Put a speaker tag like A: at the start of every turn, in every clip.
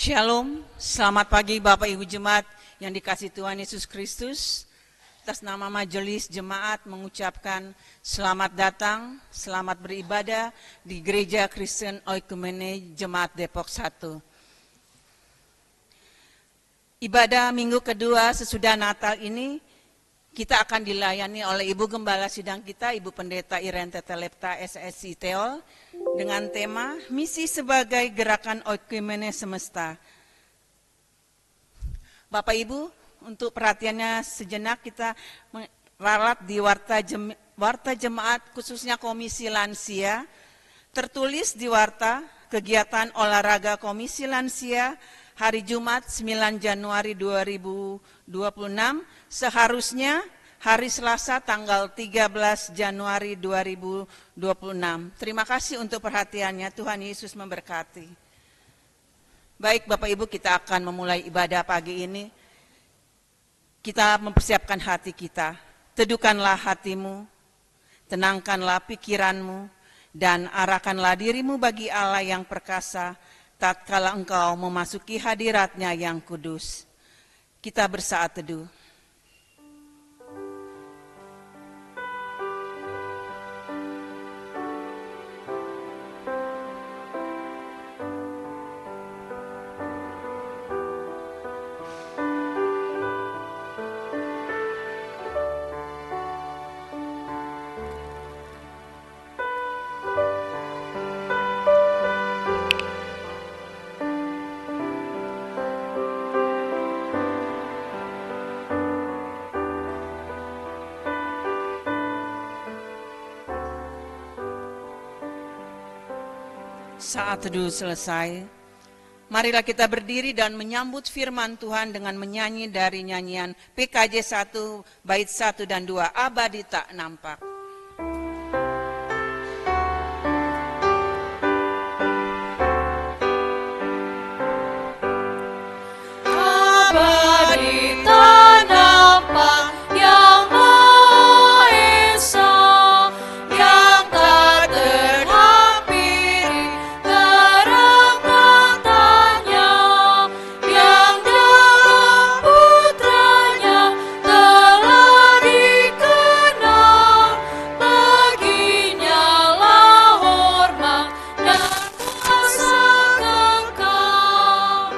A: Shalom, selamat pagi Bapak Ibu Jemaat yang dikasihi Tuhan Yesus Kristus. Atas nama majelis jemaat mengucapkan selamat datang, selamat beribadah di Gereja Kristen Oikumene Jemaat Depok 1. Ibadah minggu kedua sesudah Natal ini kita akan dilayani oleh Ibu Gembala Sidang kita, Ibu Pendeta Iren Tetelepta SSI Teol, dengan tema Misi sebagai Gerakan Oikumene Semesta. Bapak Ibu, untuk perhatiannya sejenak kita ralat di warta jemaat khususnya Komisi Lansia. Tertulis di warta kegiatan olahraga Komisi Lansia hari Jumat 9 Januari 2026 seharusnya hari Selasa tanggal 13 Januari 2026. Terima kasih untuk perhatiannya, Tuhan Yesus memberkati. Baik Bapak Ibu, kita akan memulai ibadah pagi ini. Kita mempersiapkan hati kita. Teduhkanlah hatimu, tenangkanlah pikiranmu, dan arahkanlah dirimu bagi Allah yang perkasa, tatkala engkau memasuki hadirat-Nya yang kudus. Kita bersaat teduh. Saat teduh selesai, marilah kita berdiri dan menyambut firman Tuhan dengan menyanyi dari nyanyian PKJ 1 bait 1 dan 2, Abadi Tak Nampak.
B: Abadi tak nampak yang Maha Esa, yang tak terhampiri terang matanya, yang dalam putranya telah dikenal. Baginya lah hormat dan kuasa kekal.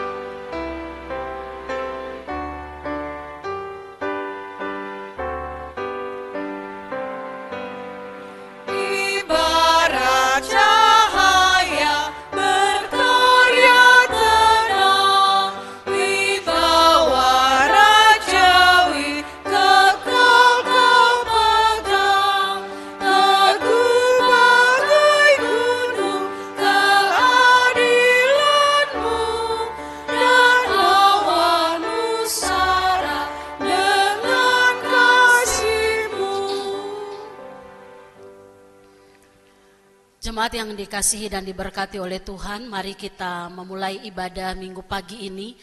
B: Ibarat cahaya berkarya tenang, wibawa rajawi kekal kau pegang. Teguh bagai gunung keadilanmu, dan awanmu syarat dengan kasih-Mu.
C: Jemaat yang dikasihi dan diberkati oleh Tuhan, mari kita memulai ibadah minggu pagi ini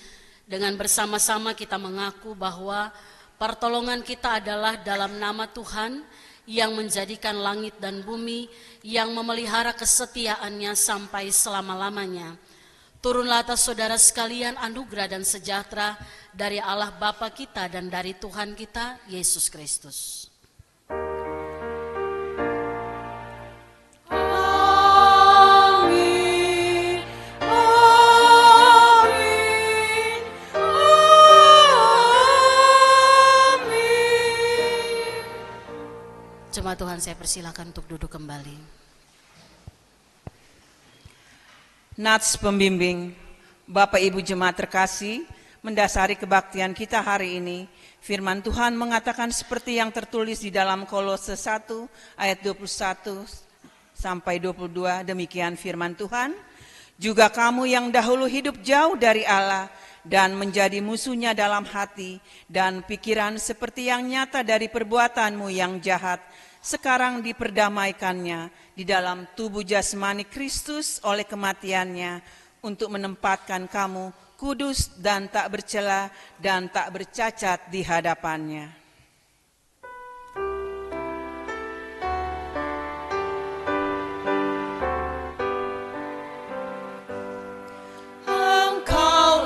C: dengan bersama-sama kita mengaku bahwa pertolongan kita adalah dalam nama Tuhan yang menjadikan langit dan bumi, yang memelihara kesetiaannya sampai selama-lamanya. Turunlah atas saudara sekalian anugerah dan sejahtera dari Allah Bapa kita dan dari Tuhan kita Yesus Kristus.
B: Amin, amin, amin.
C: Jemaat Tuhan, saya persilakan untuk duduk kembali.
A: Nats pembimbing, Bapak Ibu Jemaat terkasih, mendasari kebaktian kita hari ini, firman Tuhan mengatakan seperti yang tertulis di dalam Kolose 1 ayat 21 sampai 22, demikian firman Tuhan, juga kamu yang dahulu hidup jauh dari Allah dan menjadi musuhnya dalam hati dan pikiran seperti yang nyata dari perbuatanmu yang jahat, sekarang diperdamaikannya di dalam tubuh jasmani Kristus oleh kematiannya untuk menempatkan kamu kudus dan tak bercela dan tak bercacat di hadapannya.
B: Engkau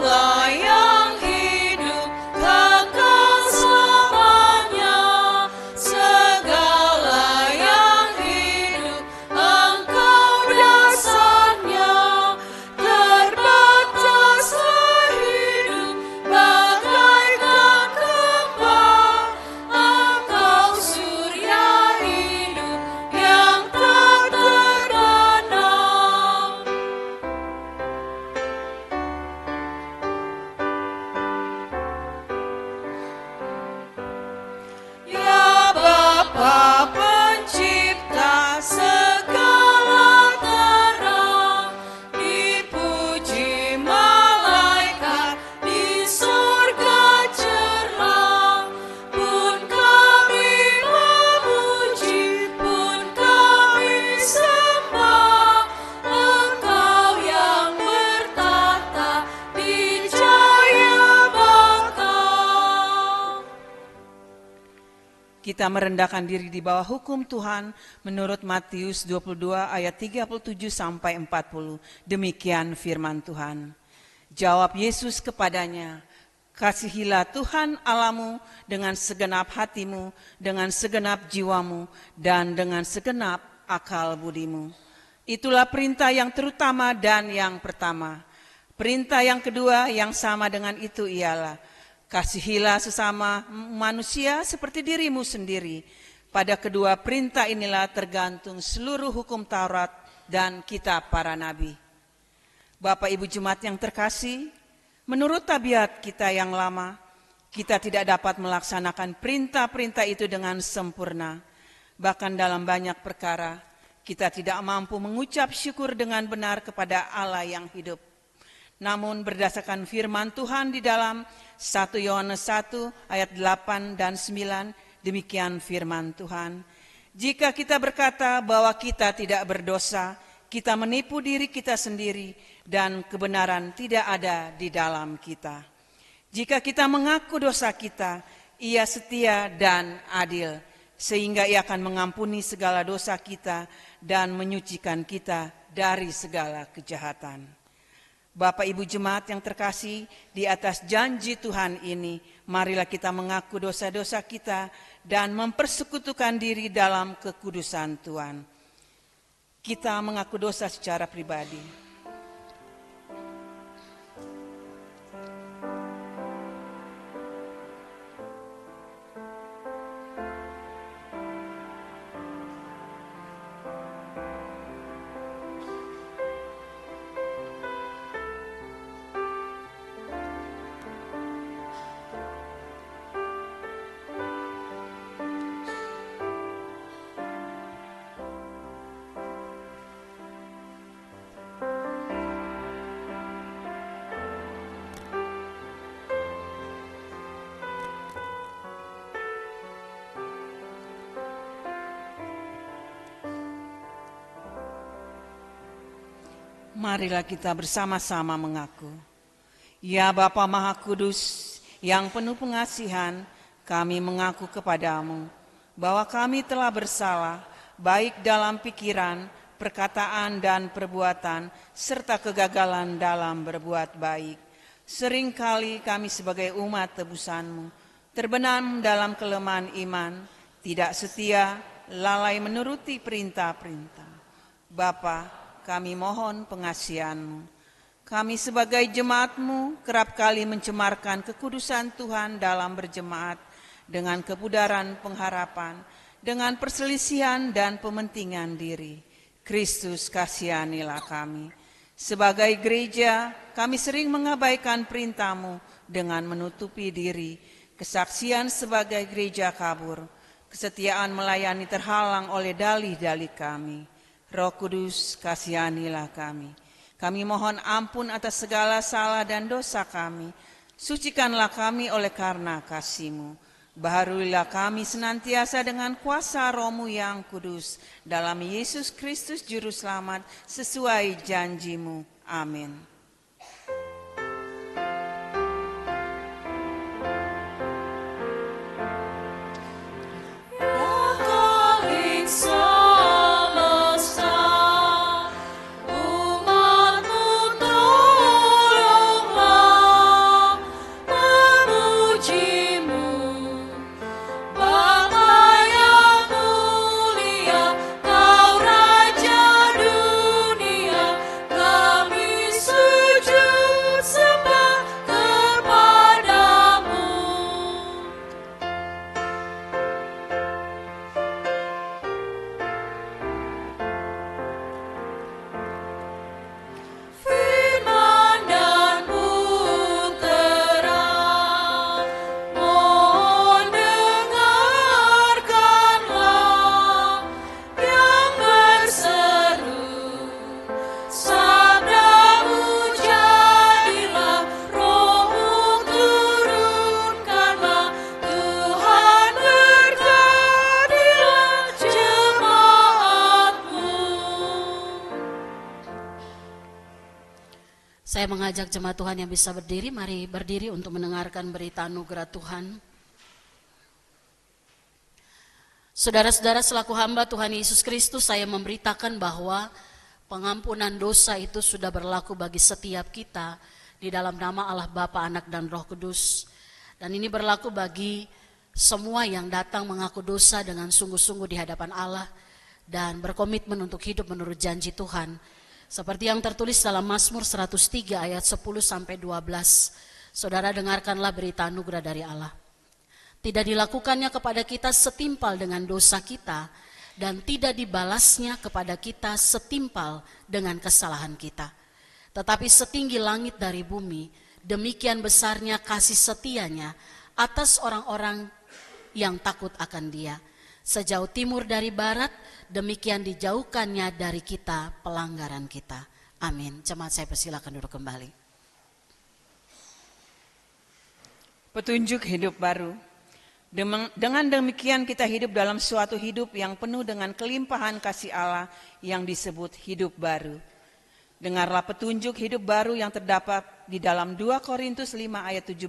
A: kita merendahkan diri di bawah hukum Tuhan menurut Matius 22 ayat 37 sampai 40. Demikian firman Tuhan. Jawab Yesus kepadanya, kasihilah Tuhan Allahmu dengan segenap hatimu, dengan segenap jiwamu, dan dengan segenap akal budimu. Itulah perintah yang terutama dan yang pertama. Perintah yang kedua yang sama dengan itu ialah, kasihilah sesama manusia seperti dirimu sendiri. Pada kedua perintah inilah tergantung seluruh hukum Taurat dan kitab para nabi. Bapak Ibu Jemaat yang terkasih, menurut tabiat kita yang lama, kita tidak dapat melaksanakan perintah-perintah itu dengan sempurna. Bahkan dalam banyak perkara, kita tidak mampu mengucap syukur dengan benar kepada Allah yang hidup. Namun berdasarkan firman Tuhan di dalam 1 Yohanes 1 ayat 8 dan 9, demikian firman Tuhan. Jika kita berkata bahwa kita tidak berdosa, kita menipu diri kita sendiri dan kebenaran tidak ada di dalam kita. Jika kita mengaku dosa kita, Ia setia dan adil, sehingga Ia akan mengampuni segala dosa kita dan menyucikan kita dari segala kejahatan. Bapak Ibu Jemaat yang terkasih, di atas janji Tuhan ini, marilah kita mengaku dosa-dosa kita dan mempersekutukan diri dalam kekudusan Tuhan. Kita mengaku dosa secara pribadi. Marilah kita bersama-sama mengaku. Ya Bapa Maha Kudus, yang penuh pengasihan, kami mengaku kepadamu bahwa kami telah bersalah, baik dalam pikiran, perkataan, dan perbuatan, serta kegagalan dalam berbuat baik. Seringkali kami sebagai umat tebusan-Mu, terbenam dalam kelemahan iman, tidak setia, lalai menuruti perintah-perintah. Bapa, kami mohon pengasihan-Mu. Kami sebagai jemaat-Mu kerap kali mencemarkan kekudusan Tuhan dalam berjemaat dengan kebudaran pengharapan, dengan perselisihan dan pementingan diri. Kristus, kasihanilah kami. Sebagai gereja, kami sering mengabaikan perintah-Mu dengan menutupi diri. Kesaksian sebagai gereja kabur, kesetiaan melayani terhalang oleh dalih-dalih kami. Roh Kudus, kasihanilah kami. Kami mohon ampun atas segala salah dan dosa kami. Sucikanlah kami oleh karena kasih-Mu. Baharulilah kami senantiasa dengan kuasa Roh-Mu yang kudus. Dalam Yesus Kristus Juru Selamat, sesuai janji-Mu. Amin.
C: Saya mengajak jemaat Tuhan yang bisa berdiri, mari berdiri untuk mendengarkan berita anugerah Tuhan. Saudara-saudara, selaku hamba Tuhan Yesus Kristus, saya memberitakan bahwa pengampunan dosa itu sudah berlaku bagi setiap kita di dalam nama Allah Bapa, Anak, dan Roh Kudus. Dan ini berlaku bagi semua yang datang mengaku dosa dengan sungguh-sungguh di hadapan Allah dan berkomitmen untuk hidup menurut janji Tuhan. Seperti yang tertulis dalam Mazmur 103 ayat 10-12. Saudara, dengarkanlah berita anugerah dari Allah. Tidak dilakukannya kepada kita setimpal dengan dosa kita, dan tidak dibalasnya kepada kita setimpal dengan kesalahan kita. Tetapi setinggi langit dari bumi, demikian besarnya kasih setianya atas orang-orang yang takut akan Dia. Sejauh timur dari barat, demikian dijauhkannya dari kita pelanggaran kita. Amin. Jemaat, saya persilakan duduk kembali.
A: Petunjuk hidup baru. Dengan demikian kita hidup dalam suatu hidup yang penuh dengan kelimpahan kasih Allah yang disebut hidup baru. Dengarlah petunjuk hidup baru yang terdapat di dalam 2 Korintus 5 ayat 17.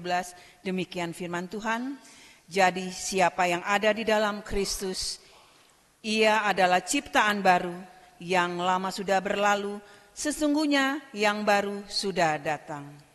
A: Demikian firman Tuhan. Jadi siapa yang ada di dalam Kristus, ia adalah ciptaan baru, yang lama sudah berlalu, sesungguhnya yang baru sudah datang.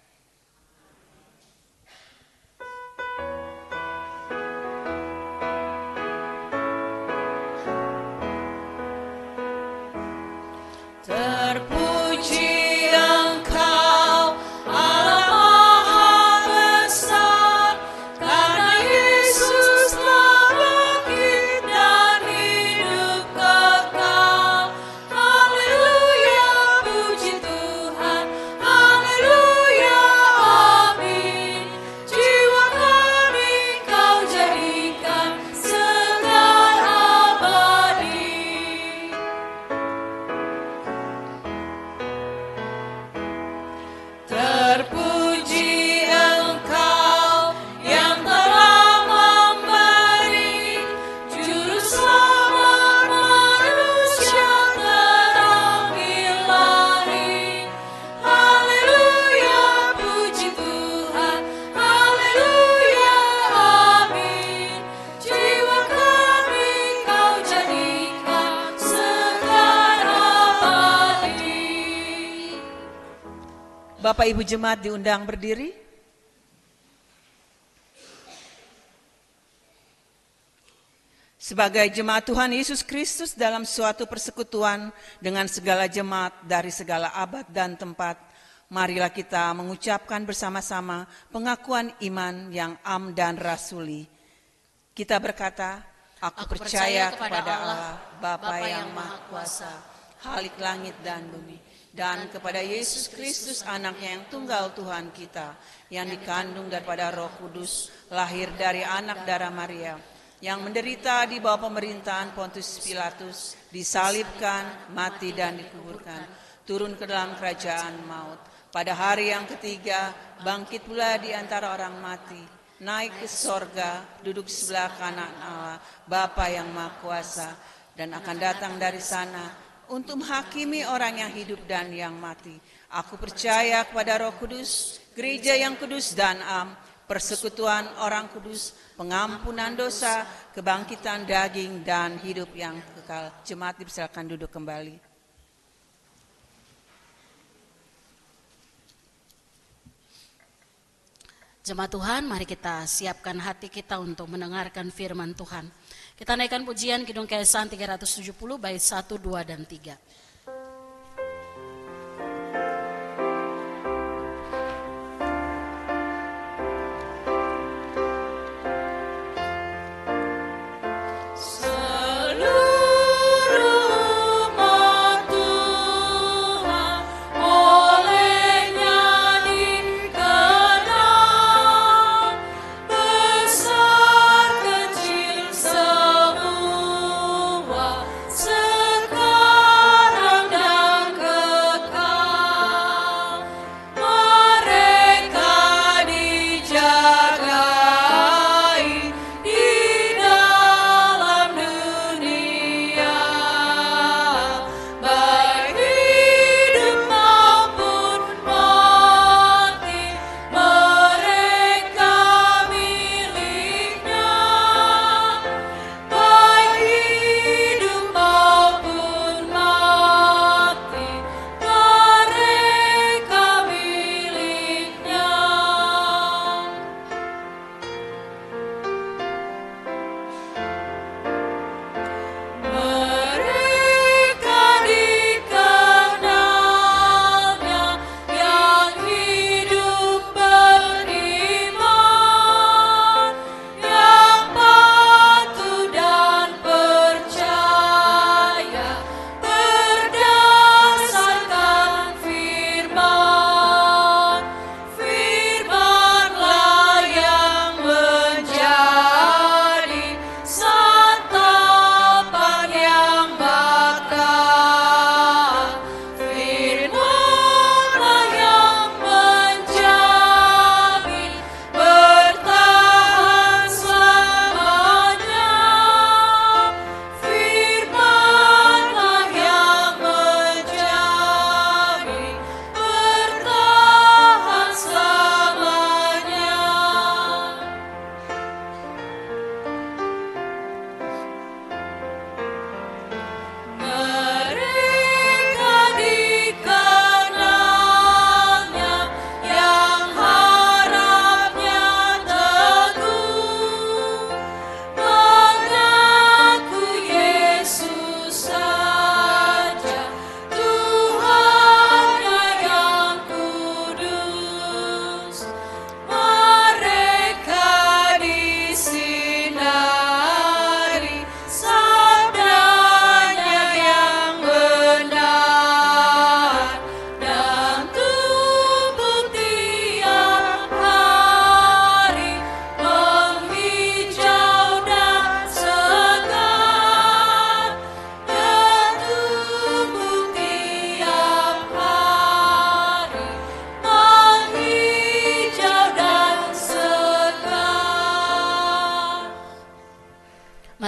B: Terpuji Engkau, Allah Maha Besar, karena Yesus telah bangkit dan hidup kekal. Haleluya, puji Tuhan, haleluya, amin. Jiwa kami Kau jadikan segar abadi. Terpuji Engkau yang telah memberi juru selamat manusia terang ilahi. Haleluya, puji Tuhan, haleluya, amin. Jiwa kami Kau jadikan segar abadi.
A: Bapak Ibu Jemaat diundang berdiri. Sebagai jemaat Tuhan Yesus Kristus dalam suatu persekutuan dengan segala jemaat dari segala abad dan tempat, marilah kita mengucapkan bersama-sama pengakuan iman yang am dan rasuli. Kita berkata, Aku percaya kepada Allah, Bapa yang Maha Kuasa, Khalik langit dan bumi, dan kepada Yesus Kristus anaknya yang tunggal Tuhan kita, yang dikandung daripada Roh Kudus, lahir dari anak darah Maria, yang menderita di bawah pemerintahan Pontius Pilatus, disalibkan, mati dan dikuburkan, turun ke dalam kerajaan maut. Pada hari yang ketiga, bangkit pula di antara orang mati, naik ke sorga, duduk sebelah kanan Allah, Bapa yang Maha Kuasa, dan akan datang dari sana untuk menghakimi orang yang hidup dan yang mati. Aku percaya kepada Roh Kudus, gereja yang kudus dan am, persekutuan orang kudus, pengampunan dosa, kebangkitan daging, dan hidup yang kekal. Jemaat dipersilakan duduk kembali.
C: Jemaat Tuhan, mari kita siapkan hati kita untuk mendengarkan firman Tuhan. Kita naikkan pujian Kidung Keesan 370 bait 1, 2, dan 3.
B: Sekarang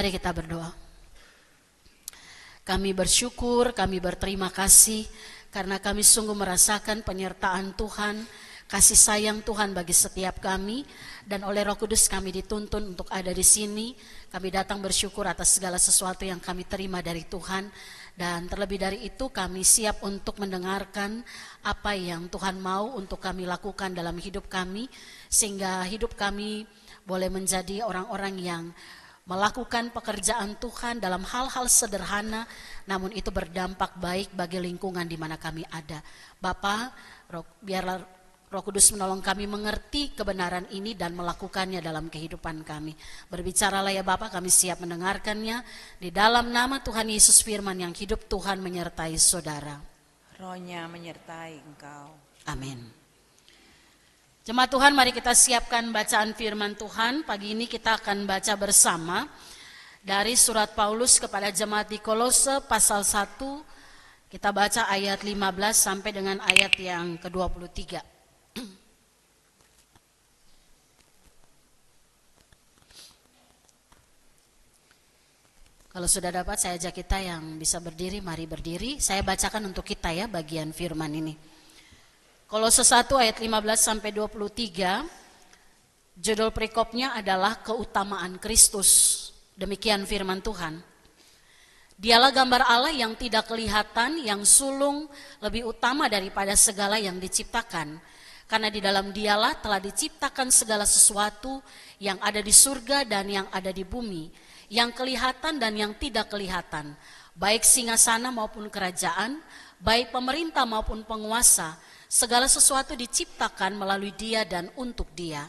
C: Mari kita berdoa. Kami bersyukur, kami berterima kasih karena kami sungguh merasakan penyertaan Tuhan, kasih sayang Tuhan bagi setiap kami, dan oleh Roh Kudus kami dituntun untuk ada di sini. Kami datang bersyukur atas segala sesuatu yang kami terima dari Tuhan, dan terlebih dari itu kami siap untuk mendengarkan apa yang Tuhan mau untuk kami lakukan dalam hidup kami, sehingga hidup kami boleh menjadi orang-orang yang melakukan pekerjaan Tuhan dalam hal-hal sederhana, namun itu berdampak baik bagi lingkungan di mana kami ada. Bapa, biarlah Roh Kudus menolong kami mengerti kebenaran ini dan melakukannya dalam kehidupan kami. Berbicaralah ya Bapa, kami siap mendengarkannya. Di dalam nama Tuhan Yesus firman yang hidup, Tuhan menyertai saudara.
A: Roh-Nya menyertai engkau.
C: Amin. Jemaat Tuhan, mari kita siapkan bacaan firman Tuhan. Pagi ini kita akan baca bersama dari surat Paulus kepada jemaat di Kolose pasal 1. Kita baca ayat 15 sampai dengan ayat yang ke-23. Kalau sudah dapat, saya ajak kita yang bisa berdiri, mari berdiri. Saya bacakan untuk kita ya bagian firman ini. Kolose 1 ayat 15 sampai 23, judul perikopnya adalah keutamaan Kristus. Demikian firman Tuhan. Dialah gambar Allah yang tidak kelihatan, yang sulung, lebih utama daripada segala yang diciptakan. Karena di dalam Dialah telah diciptakan segala sesuatu yang ada di surga dan yang ada di bumi, yang kelihatan dan yang tidak kelihatan, baik singgasana maupun kerajaan, baik pemerintah maupun penguasa. Segala sesuatu diciptakan melalui Dia dan untuk Dia.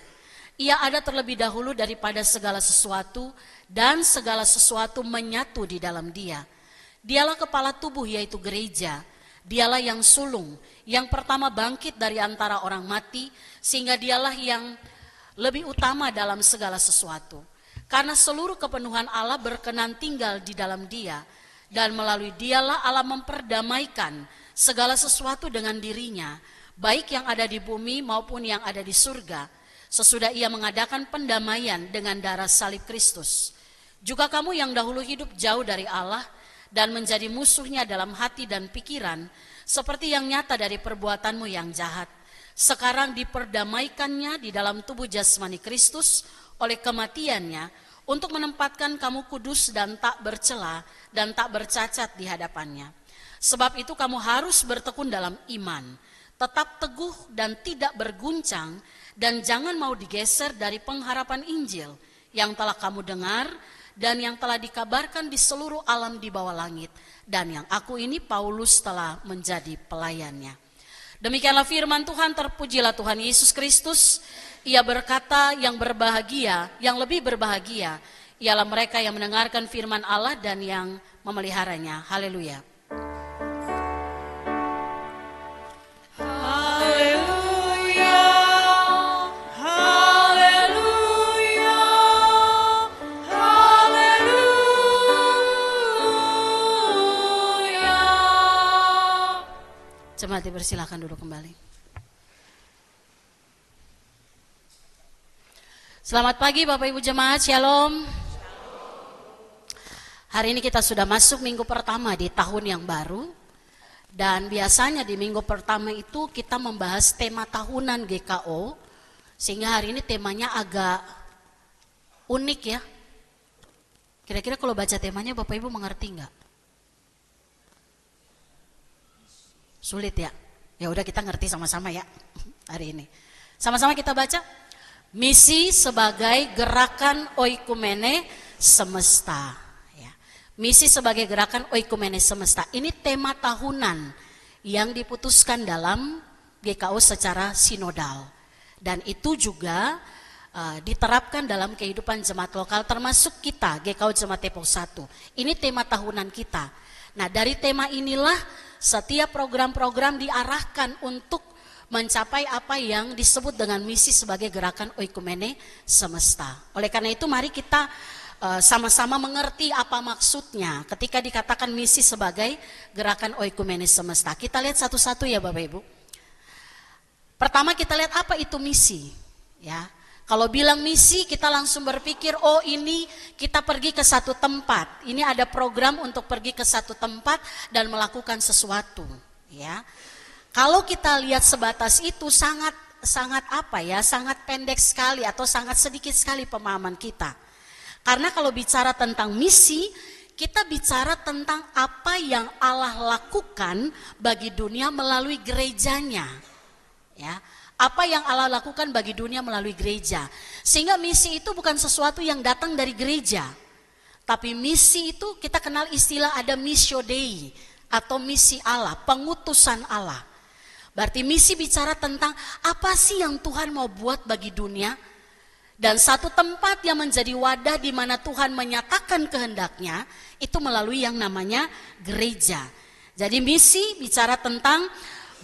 C: Ia ada terlebih dahulu daripada segala sesuatu, dan segala sesuatu menyatu di dalam Dia. Dialah kepala tubuh, yaitu gereja. Dialah yang sulung, yang pertama bangkit dari antara orang mati, sehingga Dialah yang lebih utama dalam segala sesuatu. Karena seluruh kepenuhan Allah berkenan tinggal di dalam Dia, dan melalui Dialah Allah memperdamaikan segala sesuatu dengan dirinya, baik yang ada di bumi maupun yang ada di surga, sesudah Ia mengadakan pendamaian dengan darah salib Kristus. Juga kamu yang dahulu hidup jauh dari Allah dan menjadi musuhnya dalam hati dan pikiran, seperti yang nyata dari perbuatanmu yang jahat, sekarang diperdamaikannya di dalam tubuh jasmani Kristus oleh kematiannya, untuk menempatkan kamu kudus dan tak bercela dan tak bercacat di hadapannya. Sebab itu kamu harus bertekun dalam iman, tetap teguh dan tidak berguncang, dan jangan mau digeser dari pengharapan Injil yang telah kamu dengar dan yang telah dikabarkan di seluruh alam di bawah langit, dan yang aku ini Paulus telah menjadi pelayannya. Demikianlah firman Tuhan. Terpujilah Tuhan Yesus Kristus. Ia berkata, yang berbahagia, yang lebih berbahagia ialah mereka yang mendengarkan firman Allah dan yang memeliharanya. Haleluya. Jemaat dipersilakan duduk kembali. Selamat pagi Bapak Ibu jemaat, Shalom. Hari ini kita sudah masuk minggu pertama di tahun yang baru. Dan biasanya di minggu pertama itu kita membahas tema tahunan GKO. Sehingga hari ini temanya agak unik ya. Kira-kira kalau baca temanya Bapak Ibu mengerti enggak? Sulit ya? Ya udah kita ngerti sama-sama ya hari ini. Sama-sama kita baca. Misi sebagai gerakan oikumene semesta. Ya. Misi sebagai gerakan oikumene semesta. Ini tema tahunan yang diputuskan dalam GKO secara sinodal. Dan itu juga diterapkan dalam kehidupan jemaat lokal termasuk kita GKO Jemaat Depok 1. Ini tema tahunan kita. Nah dari tema inilah setiap program-program diarahkan untuk mencapai apa yang disebut dengan misi sebagai gerakan oikumene semesta. Oleh karena itu mari kita sama-sama mengerti apa maksudnya ketika dikatakan misi sebagai gerakan oikumene semesta. Kita lihat satu-satu ya Bapak Ibu. Pertama kita lihat apa itu misi. Ya, Kalau bilang misi, kita langsung berpikir, oh ini kita pergi ke satu tempat. Ini ada program untuk pergi ke satu tempat dan melakukan sesuatu. Ya, kalau kita lihat sebatas itu sangat pendek sekali atau sangat sedikit sekali pemahaman kita. Karena kalau bicara tentang misi, kita bicara tentang apa yang Allah lakukan bagi dunia melalui gerejanya. Ya. Apa yang Allah lakukan bagi dunia melalui gereja. Sehingga misi itu bukan sesuatu yang datang dari gereja. Tapi misi itu kita kenal istilah ada missio Dei atau misi Allah, pengutusan Allah. Berarti misi bicara tentang apa sih yang Tuhan mau buat bagi dunia. Dan satu tempat yang menjadi wadah di mana Tuhan menyatakan kehendaknya itu melalui yang namanya gereja. Jadi misi bicara tentang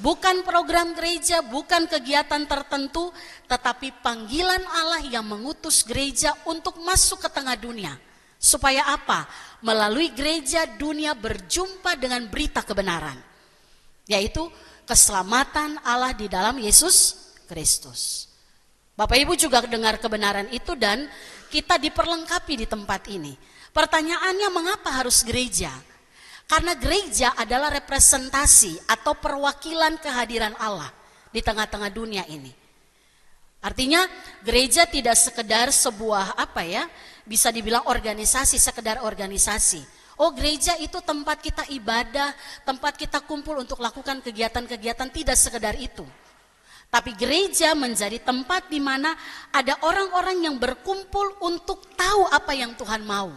C: bukan program gereja, bukan kegiatan tertentu, tetapi panggilan Allah yang mengutus gereja untuk masuk ke tengah dunia. Supaya apa? Melalui gereja dunia berjumpa dengan berita kebenaran. Yaitu keselamatan Allah di dalam Yesus Kristus. Bapak Ibu juga dengar kebenaran itu dan kita diperlengkapi di tempat ini. Pertanyaannya mengapa harus gereja? Karena gereja adalah representasi atau perwakilan kehadiran Allah di tengah-tengah dunia ini. Artinya gereja tidak sekedar sebuah bisa dibilang organisasi, sekedar organisasi. Oh, gereja itu tempat kita ibadah, tempat kita kumpul untuk lakukan kegiatan-kegiatan, tidak sekedar itu. Tapi gereja menjadi tempat di mana ada orang-orang yang berkumpul untuk tahu apa yang Tuhan mau.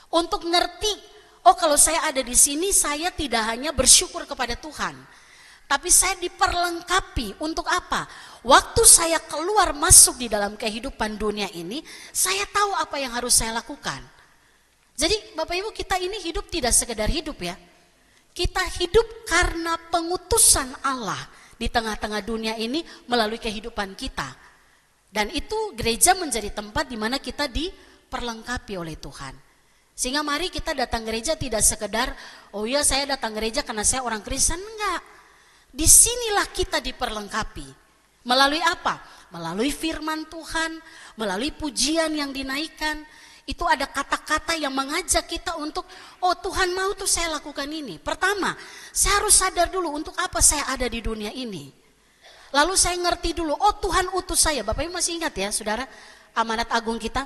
C: Untuk ngerti, oh kalau saya ada di sini saya tidak hanya bersyukur kepada Tuhan. Tapi saya diperlengkapi untuk apa? Waktu saya keluar masuk di dalam kehidupan dunia ini, saya tahu apa yang harus saya lakukan. Jadi Bapak Ibu, kita ini hidup tidak sekedar hidup ya. Kita hidup karena pengutusan Allah di tengah-tengah dunia ini melalui kehidupan kita. Dan itu gereja menjadi tempat di mana kita diperlengkapi oleh Tuhan. Sehingga mari kita datang gereja tidak sekedar, oh iya saya datang gereja karena saya orang Kristen, enggak. Disinilah kita diperlengkapi. Melalui apa? Melalui firman Tuhan, melalui pujian yang dinaikkan. Itu ada kata-kata yang mengajak kita untuk, oh Tuhan mau tuh saya lakukan ini. Pertama, saya harus sadar dulu untuk apa saya ada di dunia ini. Lalu saya ngerti dulu, oh Tuhan utus saya. Bapak Ibu masih ingat ya saudara, amanat agung kita?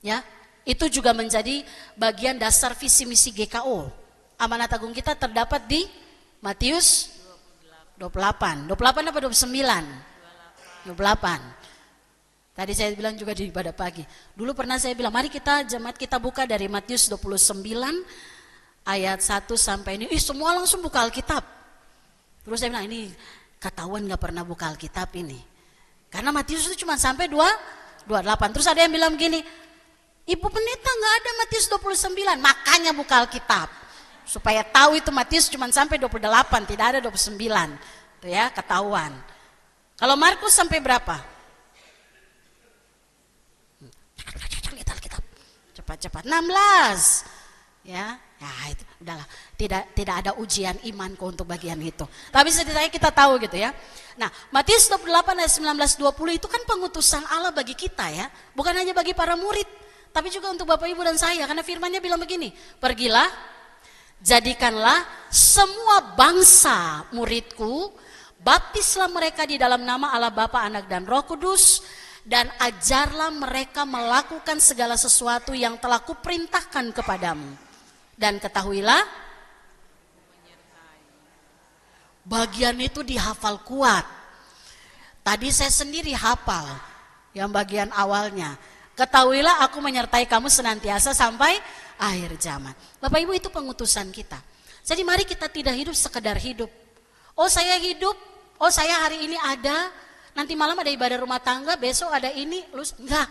C: Ya, itu juga menjadi bagian dasar visi misi GKO. Amanat agung kita terdapat di Matius 28 apa 29? 28. Tadi saya bilang juga di ibadah pagi. Dulu pernah saya bilang, mari kita jemaat kita buka dari Matius 29 ayat 1 sampai ini. Semua langsung buka Alkitab. Terus saya bilang, ini ketahuan gak pernah buka Alkitab ini. Karena Matius itu cuma sampai 28. Terus ada yang bilang begini, Ibu Pendeta gak ada Matius 29, makanya buka Alkitab. Supaya tahu itu Matius cuma sampai 28, tidak ada 29. Itu ya, ketahuan. Kalau Markus sampai berapa? Lihat Alkitab. Cepat-cepat 16. Ya, itu udahlah. Tidak ada ujian iman kok untuk bagian itu. Tapi setidaknya kita tahu gitu ya. Nah, Matius 28 ayat 19 20 itu kan pengutusan Allah bagi kita ya. Bukan hanya bagi para murid, tapi juga untuk Bapak Ibu dan saya, karena firman-Nya bilang begini, pergilah, jadikanlah semua bangsa muridku, baptislah mereka di dalam nama Allah Bapa, Anak dan Roh Kudus, dan ajarlah mereka melakukan segala sesuatu yang telah kuperintahkan kepadamu. Dan ketahuilah, bagian itu dihafal kuat. Tadi saya sendiri hafal yang bagian awalnya. Ketahuilah aku menyertai kamu senantiasa sampai akhir zaman. Bapak Ibu, itu pengutusan kita. Jadi mari kita tidak hidup sekedar hidup. Oh saya hidup, oh saya hari ini ada, nanti malam ada ibadah rumah tangga, besok ada ini, enggak.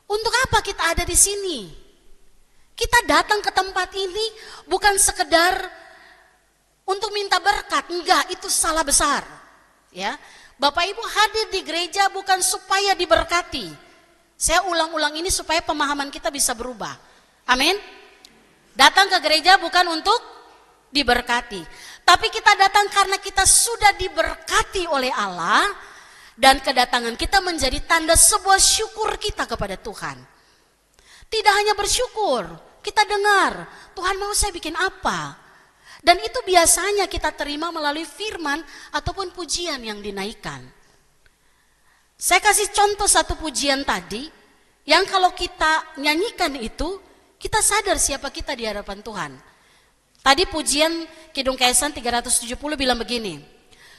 C: Untuk apa kita ada di sini? Kita datang ke tempat ini bukan sekedar untuk minta berkat, enggak, itu salah besar. Ya, Bapak Ibu hadir di gereja bukan supaya diberkati. Saya ulang-ulang ini supaya pemahaman kita bisa berubah. Amin. Datang ke gereja bukan untuk diberkati, tapi kita datang karena kita sudah diberkati oleh Allah Dan kedatangan kita menjadi tanda sebuah syukur kita kepada Tuhan. Tidak hanya bersyukur, kita dengar, Tuhan mau saya bikin apa? Dan itu biasanya kita terima melalui firman ataupun pujian yang dinaikkan. Saya kasih contoh satu pujian tadi, yang kalau kita nyanyikan itu, kita sadar siapa kita di hadapan Tuhan. Tadi pujian Kidung Kaisang 370 bilang begini,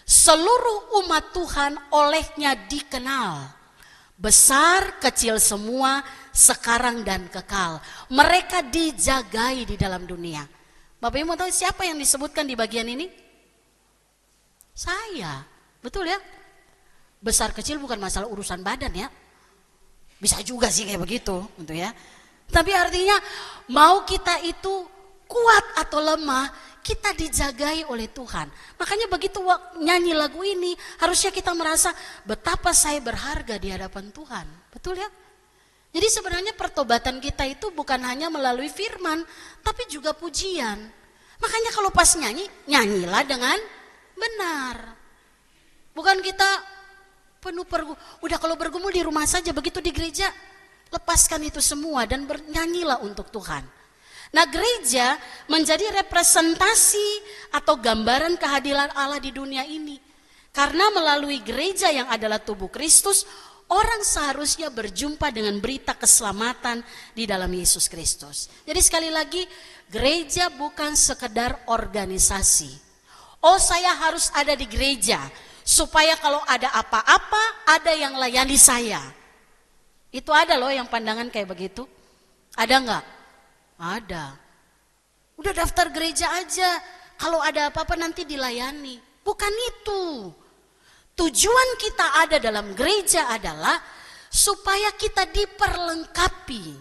C: seluruh umat Tuhan olehnya dikenal, besar kecil semua, sekarang dan kekal. Mereka dijagai di dalam dunia. Bapak Ibu mau tahu siapa yang disebutkan di bagian ini? Saya, betul ya? Besar kecil bukan masalah urusan badan ya. Bisa juga sih kayak begitu, gitu ya. Tapi artinya mau kita itu kuat atau lemah, kita dijagai oleh Tuhan. Makanya begitu nyanyi lagu ini, harusnya kita merasa betapa saya berharga di hadapan Tuhan. Betul ya? Jadi sebenarnya pertobatan kita itu bukan hanya melalui firman, tapi juga pujian. Makanya kalau pas nyanyi, nyanyilah dengan benar. Bukan kita penuh udah kalau bergumul di rumah saja, begitu di gereja, lepaskan itu semua dan bernyanyilah untuk Tuhan. Nah, gereja menjadi representasi atau gambaran kehadiran Allah di dunia ini. Karena melalui gereja yang adalah tubuh Kristus, orang seharusnya berjumpa dengan berita keselamatan di dalam Yesus Kristus. Jadi sekali lagi, gereja bukan sekedar organisasi. Oh, saya harus ada di gereja supaya kalau ada apa-apa, ada yang layani saya. Itu ada loh yang pandangan kayak begitu. Ada enggak? Ada. Udah daftar gereja aja, kalau ada apa-apa nanti dilayani. Bukan itu. Tujuan kita ada dalam gereja adalah supaya kita diperlengkapi.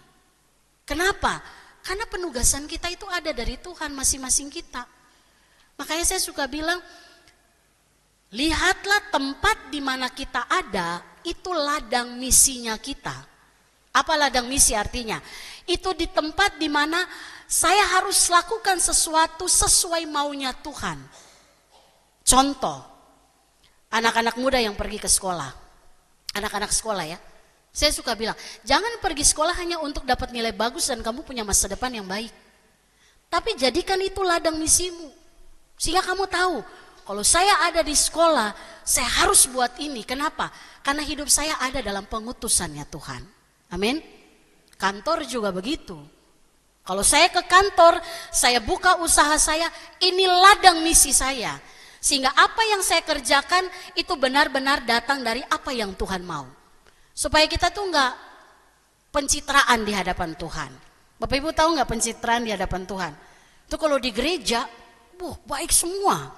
C: Kenapa? Karena penugasan kita itu ada dari Tuhan masing-masing kita. Makanya saya suka bilang, lihatlah tempat di mana kita ada, itu ladang misinya kita. Apa ladang misi artinya? Itu di tempat di mana saya harus lakukan sesuatu sesuai maunya Tuhan. Contoh, anak-anak muda yang pergi ke sekolah. Anak-anak sekolah ya. Saya suka bilang, jangan pergi sekolah hanya untuk dapat nilai bagus dan kamu punya masa depan yang baik. Tapi jadikan itu ladang misimu. Sehingga kamu tahu, kalau saya ada di sekolah, saya harus buat ini. Kenapa? Karena hidup saya ada dalam pengutusannya Tuhan. Amin. Kantor juga begitu. Kalau saya ke kantor, saya buka usaha saya, ini ladang misi saya. Sehingga apa yang saya kerjakan itu benar-benar datang dari apa yang Tuhan mau. Supaya kita tuh enggak pencitraan di hadapan Tuhan. Bapak Ibu tahu enggak pencitraan di hadapan Tuhan? Itu kalau di gereja, baik semua.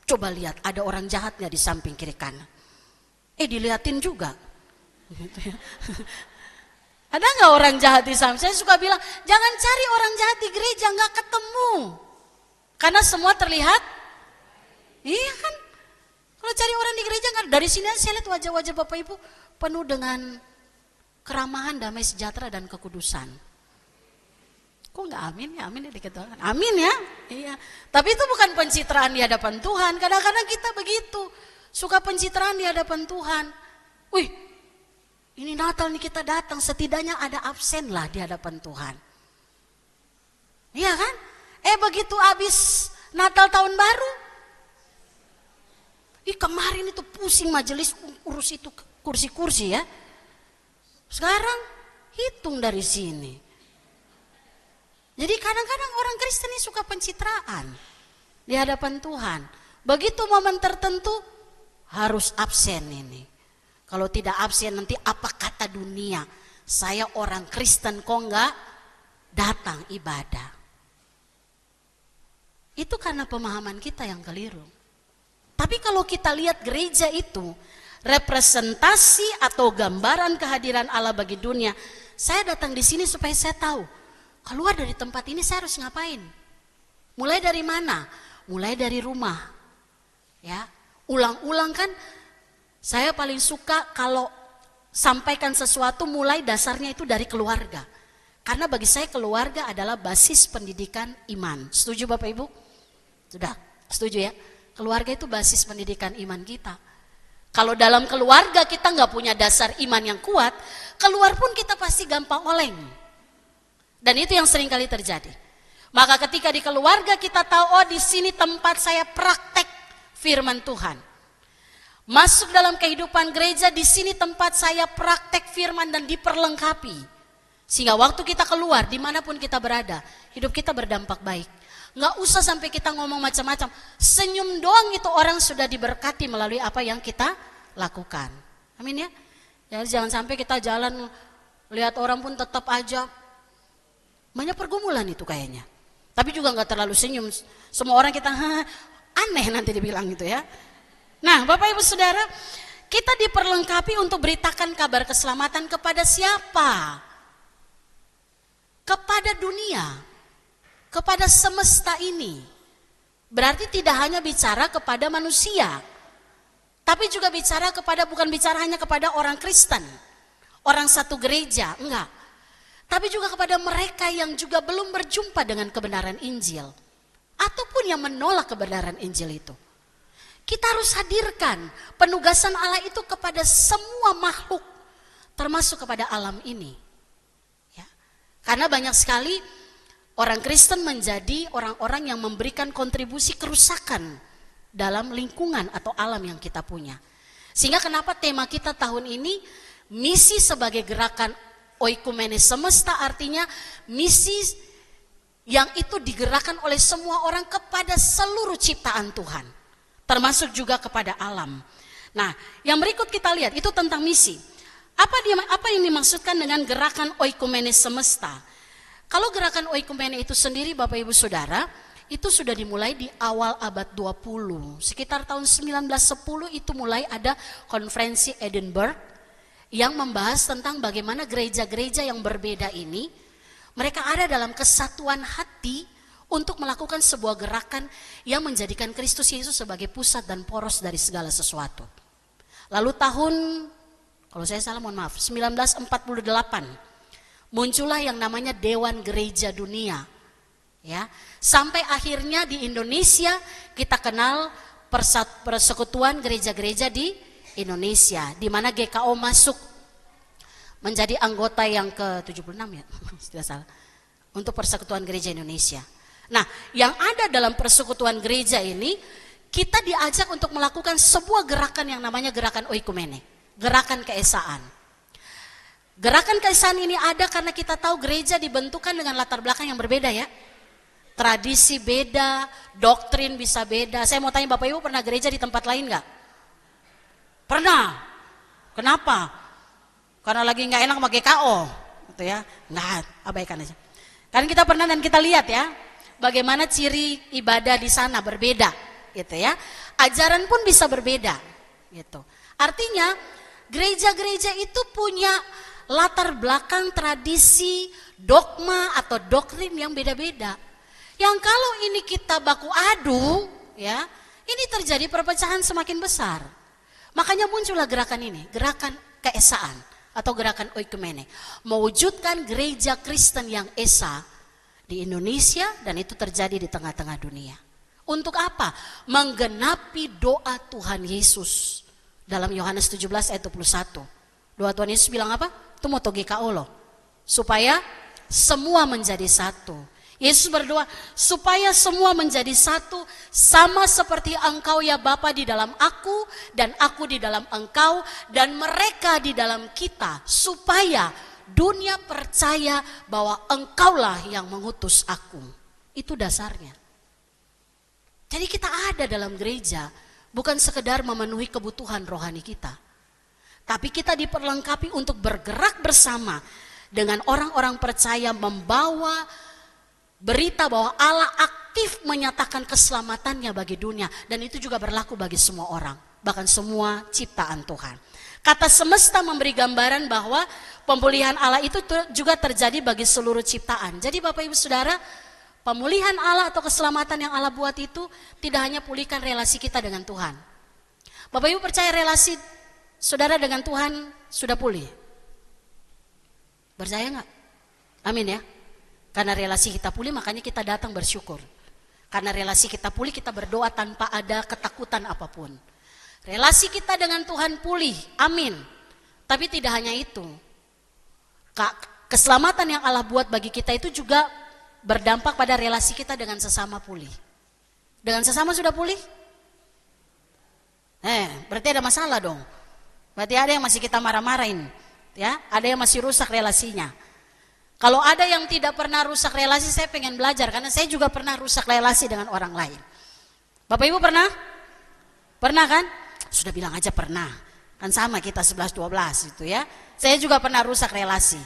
C: Coba lihat, ada orang jahatnya di samping kiri kanan. Dilihatin juga. Gitu ya. Ada nggak orang jahat di sana? Saya suka bilang, jangan cari orang jahat di gereja, nggak ketemu. Karena semua terlihat, iya kan? Kalau cari orang di gereja, nggak. Dari sini saya lihat wajah-wajah Bapak Ibu penuh dengan keramahan, damai sejahtera dan kekudusan. Kok nggak amin ya? Amin ya dikatakan. Amin ya? Iya. Tapi itu bukan pencitraan di hadapan Tuhan. Kadang-kadang kita begitu, suka pencitraan di hadapan Tuhan. Wih, ini Natal nih kita datang, setidaknya ada absen lah di hadapan Tuhan. Iya kan? Begitu habis Natal tahun baru, kemarin itu pusing majelis urus itu kursi-kursi ya. Sekarang hitung dari sini. Jadi kadang-kadang orang Kristen ini suka pencitraan di hadapan Tuhan. Begitu momen tertentu harus absen ini. Kalau tidak absen nanti apa kata dunia? Saya orang Kristen kok enggak datang ibadah. Itu karena pemahaman kita yang keliru. Tapi kalau kita lihat gereja itu representasi atau gambaran kehadiran Allah bagi dunia. Saya datang di sini supaya saya tahu keluar dari tempat ini saya harus ngapain. Mulai dari mana? Mulai dari rumah. Ya, ulang-ulang kan. Saya paling suka kalau sampaikan sesuatu mulai dasarnya itu dari keluarga. Karena bagi saya keluarga adalah basis pendidikan iman. Setuju Bapak Ibu? Sudah, setuju ya? Keluarga itu basis pendidikan iman kita. Kalau dalam keluarga kita nggak punya dasar iman yang kuat, keluar pun kita pasti gampang oleng. Dan itu yang sering kali terjadi. Maka ketika di keluarga kita tahu, oh di sini tempat saya praktek firman Tuhan. Masuk dalam kehidupan gereja, di sini tempat saya praktek firman dan diperlengkapi. Sehingga waktu kita keluar, dimanapun kita berada, hidup kita berdampak baik. Nggak usah sampai kita ngomong macam-macam. Senyum doang itu orang sudah diberkati melalui apa yang kita lakukan. Amin ya. Jadi jangan sampai kita jalan lihat orang pun tetap aja. Banyak pergumulan itu kayaknya. Tapi juga nggak terlalu senyum. Semua orang kita aneh nanti dibilang gitu ya. Nah, Bapak Ibu Saudara, kita diperlengkapi untuk beritakan kabar keselamatan kepada siapa? Kepada dunia. Kepada semesta ini. Berarti tidak hanya bicara kepada manusia, tapi juga bicara kepada, bukan bicara hanya kepada orang Kristen, orang satu gereja, enggak. Tapi juga kepada mereka yang juga belum berjumpa dengan kebenaran Injil, ataupun yang menolak kebenaran Injil itu. Kita harus hadirkan penugasan Allah itu kepada semua makhluk, termasuk kepada alam ini. Ya. Karena banyak sekali orang Kristen menjadi orang-orang yang memberikan kontribusi kerusakan dalam lingkungan atau alam yang kita punya. Sehingga kenapa tema kita tahun ini, misi sebagai gerakan oikumene semesta, artinya misi yang itu digerakkan oleh semua orang kepada seluruh ciptaan Tuhan. Termasuk juga kepada alam. Nah, yang berikut kita lihat, itu tentang misi. Apa yang dimaksudkan dengan gerakan oikumene semesta? Kalau gerakan oikumene itu sendiri Bapak Ibu Saudara, itu sudah dimulai di awal abad 20. Sekitar tahun 1910 itu mulai ada konferensi Edinburgh yang membahas tentang bagaimana gereja-gereja yang berbeda ini, mereka ada dalam kesatuan hati untuk melakukan sebuah gerakan yang menjadikan Kristus Yesus sebagai pusat dan poros dari segala sesuatu. Lalu tahun, kalau saya salah mohon maaf, 1948, muncullah yang namanya Dewan Gereja Dunia, ya. Sampai akhirnya di Indonesia kita kenal Persekutuan Gereja-Gereja di Indonesia, di mana GKO masuk menjadi anggota yang ke-76 ya, tidak salah, untuk Persekutuan Gereja Indonesia. Nah, yang ada dalam Persekutuan Gereja ini, kita diajak untuk melakukan sebuah gerakan yang namanya gerakan oikumene, gerakan keesaan. Gerakan keesaan ini ada karena kita tahu gereja dibentukkan dengan latar belakang yang berbeda ya. Tradisi beda, doktrin bisa beda. Saya mau tanya Bapak Ibu, pernah gereja di tempat lain gak? Pernah. Kenapa? Karena lagi gak enak sama GKO gitu ya. Nah, abaikan aja. Karena kita pernah dan kita lihat ya, bagaimana ciri ibadah di sana berbeda gitu ya. Ajaran pun bisa berbeda gitu. Artinya gereja-gereja itu punya latar belakang tradisi, dogma atau doktrin yang beda-beda. Yang kalau ini kita baku adu, ya, ini terjadi perpecahan semakin besar. Makanya muncullah gerakan ini, gerakan keesaan atau gerakan oikumene, mewujudkan gereja Kristen yang esa di Indonesia dan itu terjadi di tengah-tengah dunia. Untuk apa? Menggenapi doa Tuhan Yesus dalam Yohanes 17 ayat 21. Doa Tuhan Yesus bilang apa? Itu moto GKO loh. Supaya semua menjadi satu. Yesus berdoa supaya semua menjadi satu, sama seperti engkau ya Bapa di dalam aku dan aku di dalam engkau dan mereka di dalam kita, supaya dunia percaya bahwa engkaulah yang mengutus aku. Itu dasarnya. Jadi kita ada dalam gereja bukan sekedar memenuhi kebutuhan rohani kita, tapi kita diperlengkapi untuk bergerak bersama dengan orang-orang percaya, membawa berita bahwa Allah aktif menyatakan keselamatannya bagi dunia. Dan itu juga berlaku bagi semua orang, bahkan semua ciptaan Tuhan. Kata semesta memberi gambaran bahwa pemulihan Allah itu juga terjadi bagi seluruh ciptaan. Jadi Bapak Ibu Saudara, pemulihan Allah atau keselamatan yang Allah buat itu tidak hanya pulihkan relasi kita dengan Tuhan. Bapak Ibu percaya relasi saudara dengan Tuhan sudah pulih? Percaya enggak? Amin ya. Karena relasi kita pulih, makanya kita datang bersyukur. Karena relasi kita pulih, kita berdoa tanpa ada ketakutan apapun. Relasi kita dengan Tuhan pulih, amin. Tapi tidak hanya itu. Keselamatan yang Allah buat bagi kita itu juga berdampak pada relasi kita dengan sesama pulih. Dengan sesama sudah pulih? Berarti ada masalah dong. Berarti ada yang masih kita marah-marahin, ya, ada yang masih rusak relasinya. Kalau ada yang tidak pernah rusak relasi, saya pengen belajar karena saya juga pernah rusak relasi dengan orang lain. Bapak Ibu pernah? Pernah kan? Sudah bilang aja pernah. Kan sama kita 11-12 itu ya. Saya juga pernah rusak relasi.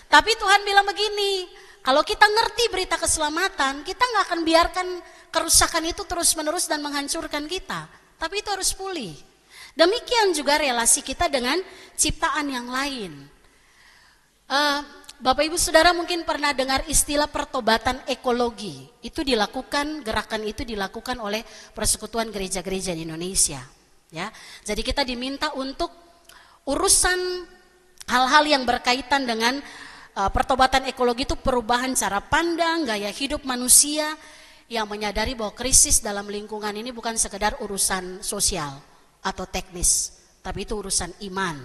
C: Tapi Tuhan bilang begini, kalau kita ngerti berita keselamatan, kita nggak akan biarkan kerusakan itu terus-menerus dan menghancurkan kita. Tapi itu harus pulih. Demikian juga relasi kita dengan ciptaan yang lain. Bapak Ibu Saudara mungkin pernah dengar istilah pertobatan ekologi. Itu dilakukan, gerakan itu dilakukan oleh Persekutuan Gereja-Gereja di Indonesia. Ya, jadi kita diminta untuk urusan hal-hal yang berkaitan dengan pertobatan ekologi itu perubahan cara pandang, gaya hidup manusia yang menyadari bahwa krisis dalam lingkungan ini bukan sekedar urusan sosial atau teknis, tapi itu urusan iman.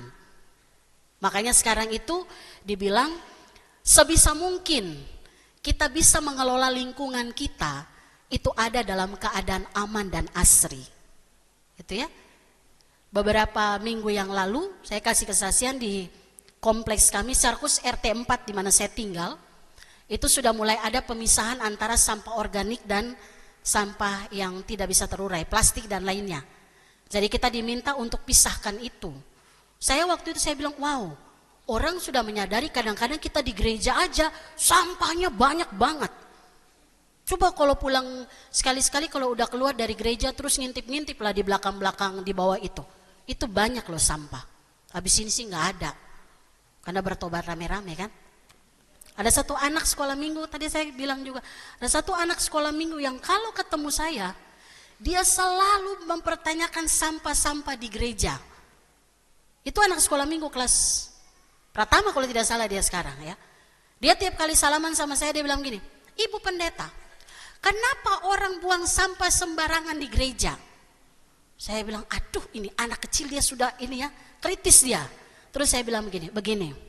C: Makanya sekarang itu dibilang sebisa mungkin kita bisa mengelola lingkungan kita itu ada dalam keadaan aman dan asri. Itu ya. Beberapa minggu yang lalu saya kasih kesaksian di kompleks kami Sarkus RT 4 di mana saya tinggal. Itu sudah mulai ada pemisahan antara sampah organik dan sampah yang tidak bisa terurai, plastik dan lainnya. Jadi kita diminta untuk pisahkan itu. Saya waktu itu saya bilang, wow, orang sudah menyadari kadang-kadang kita di gereja aja sampahnya banyak banget. Coba kalau pulang sekali-sekali kalau udah keluar dari gereja terus ngintip-ngintip lah di belakang-belakang di bawah itu. Itu banyak loh sampah. Habis ini sih nggak ada. Karena bertobat rame-rame kan. Ada satu anak sekolah minggu, tadi saya bilang juga, ada satu anak sekolah minggu yang kalau ketemu saya, dia selalu mempertanyakan sampah-sampah di gereja. Itu anak sekolah minggu kelas pertama kalau tidak salah dia sekarang ya. Dia tiap kali salaman sama saya dia bilang gini, Ibu Pendeta, kenapa orang buang sampah sembarangan di gereja? Saya bilang, aduh ini anak kecil dia sudah ini ya, kritis dia. Terus saya bilang begini,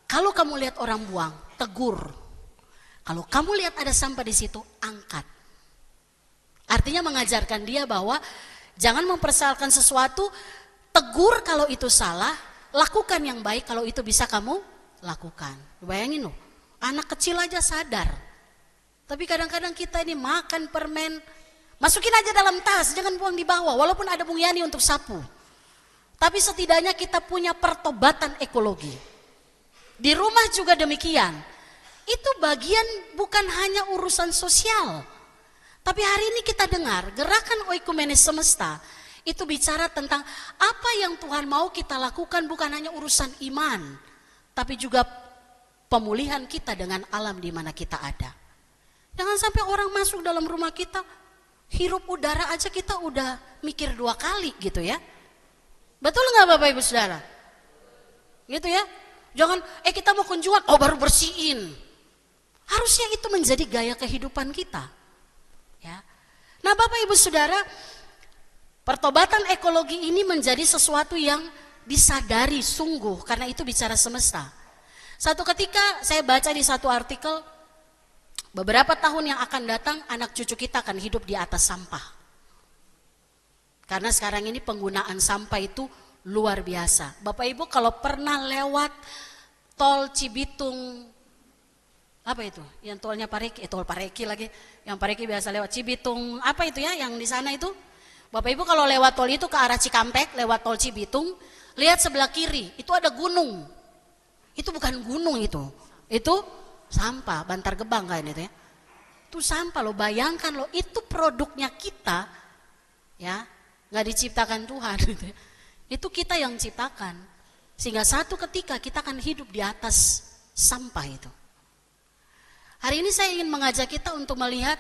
C: kalau kamu lihat orang buang, tegur. Kalau kamu lihat ada sampah di situ, angkat. Artinya mengajarkan dia bahwa jangan mempersoalkan sesuatu, tegur kalau itu salah, lakukan yang baik kalau itu bisa kamu lakukan. Bayangin loh, anak kecil aja sadar. Tapi kadang-kadang kita ini makan permen, masukin aja dalam tas, jangan buang di bawah, walaupun ada Bung Yani untuk sapu. Tapi setidaknya kita punya pertobatan ekologi. Di rumah juga demikian. Itu bagian bukan hanya urusan sosial. Tapi hari ini kita dengar gerakan Oikumenes Semesta itu bicara tentang apa yang Tuhan mau kita lakukan bukan hanya urusan iman, tapi juga pemulihan kita dengan alam di mana kita ada. Jangan sampai orang masuk dalam rumah kita, hirup udara aja kita udah mikir 2 kali gitu ya. Betul nggak Bapak Ibu Saudara? Gitu ya. Jangan kita mau kunjungan, baru bersihin. Harusnya itu menjadi gaya kehidupan kita. Ya. Nah Bapak Ibu Saudara, pertobatan ekologi ini menjadi sesuatu yang disadari sungguh karena itu bicara semesta. Satu ketika saya baca di satu artikel, beberapa tahun yang akan datang anak cucu kita akan hidup di atas sampah. Karena sekarang ini penggunaan sampah itu luar biasa. Bapak Ibu kalau pernah lewat tol Cibitung, apa itu? Yang tolnya Pareki, tol Pareki lagi. Yang Pareki biasa lewat Cibitung, apa itu ya yang di sana itu? Bapak Ibu kalau lewat tol itu ke arah Cikampek, lewat tol Cibitung, lihat sebelah kiri, itu ada gunung. Itu bukan gunung itu sampah, Bantar Gebang kan itu ya. Itu sampah loh, bayangkan loh, itu produknya kita ya. Nggak diciptakan Tuhan gitu. Itu kita yang ciptakan sehingga satu ketika kita akan hidup di atas sampah itu. Hari ini saya ingin mengajak kita untuk melihat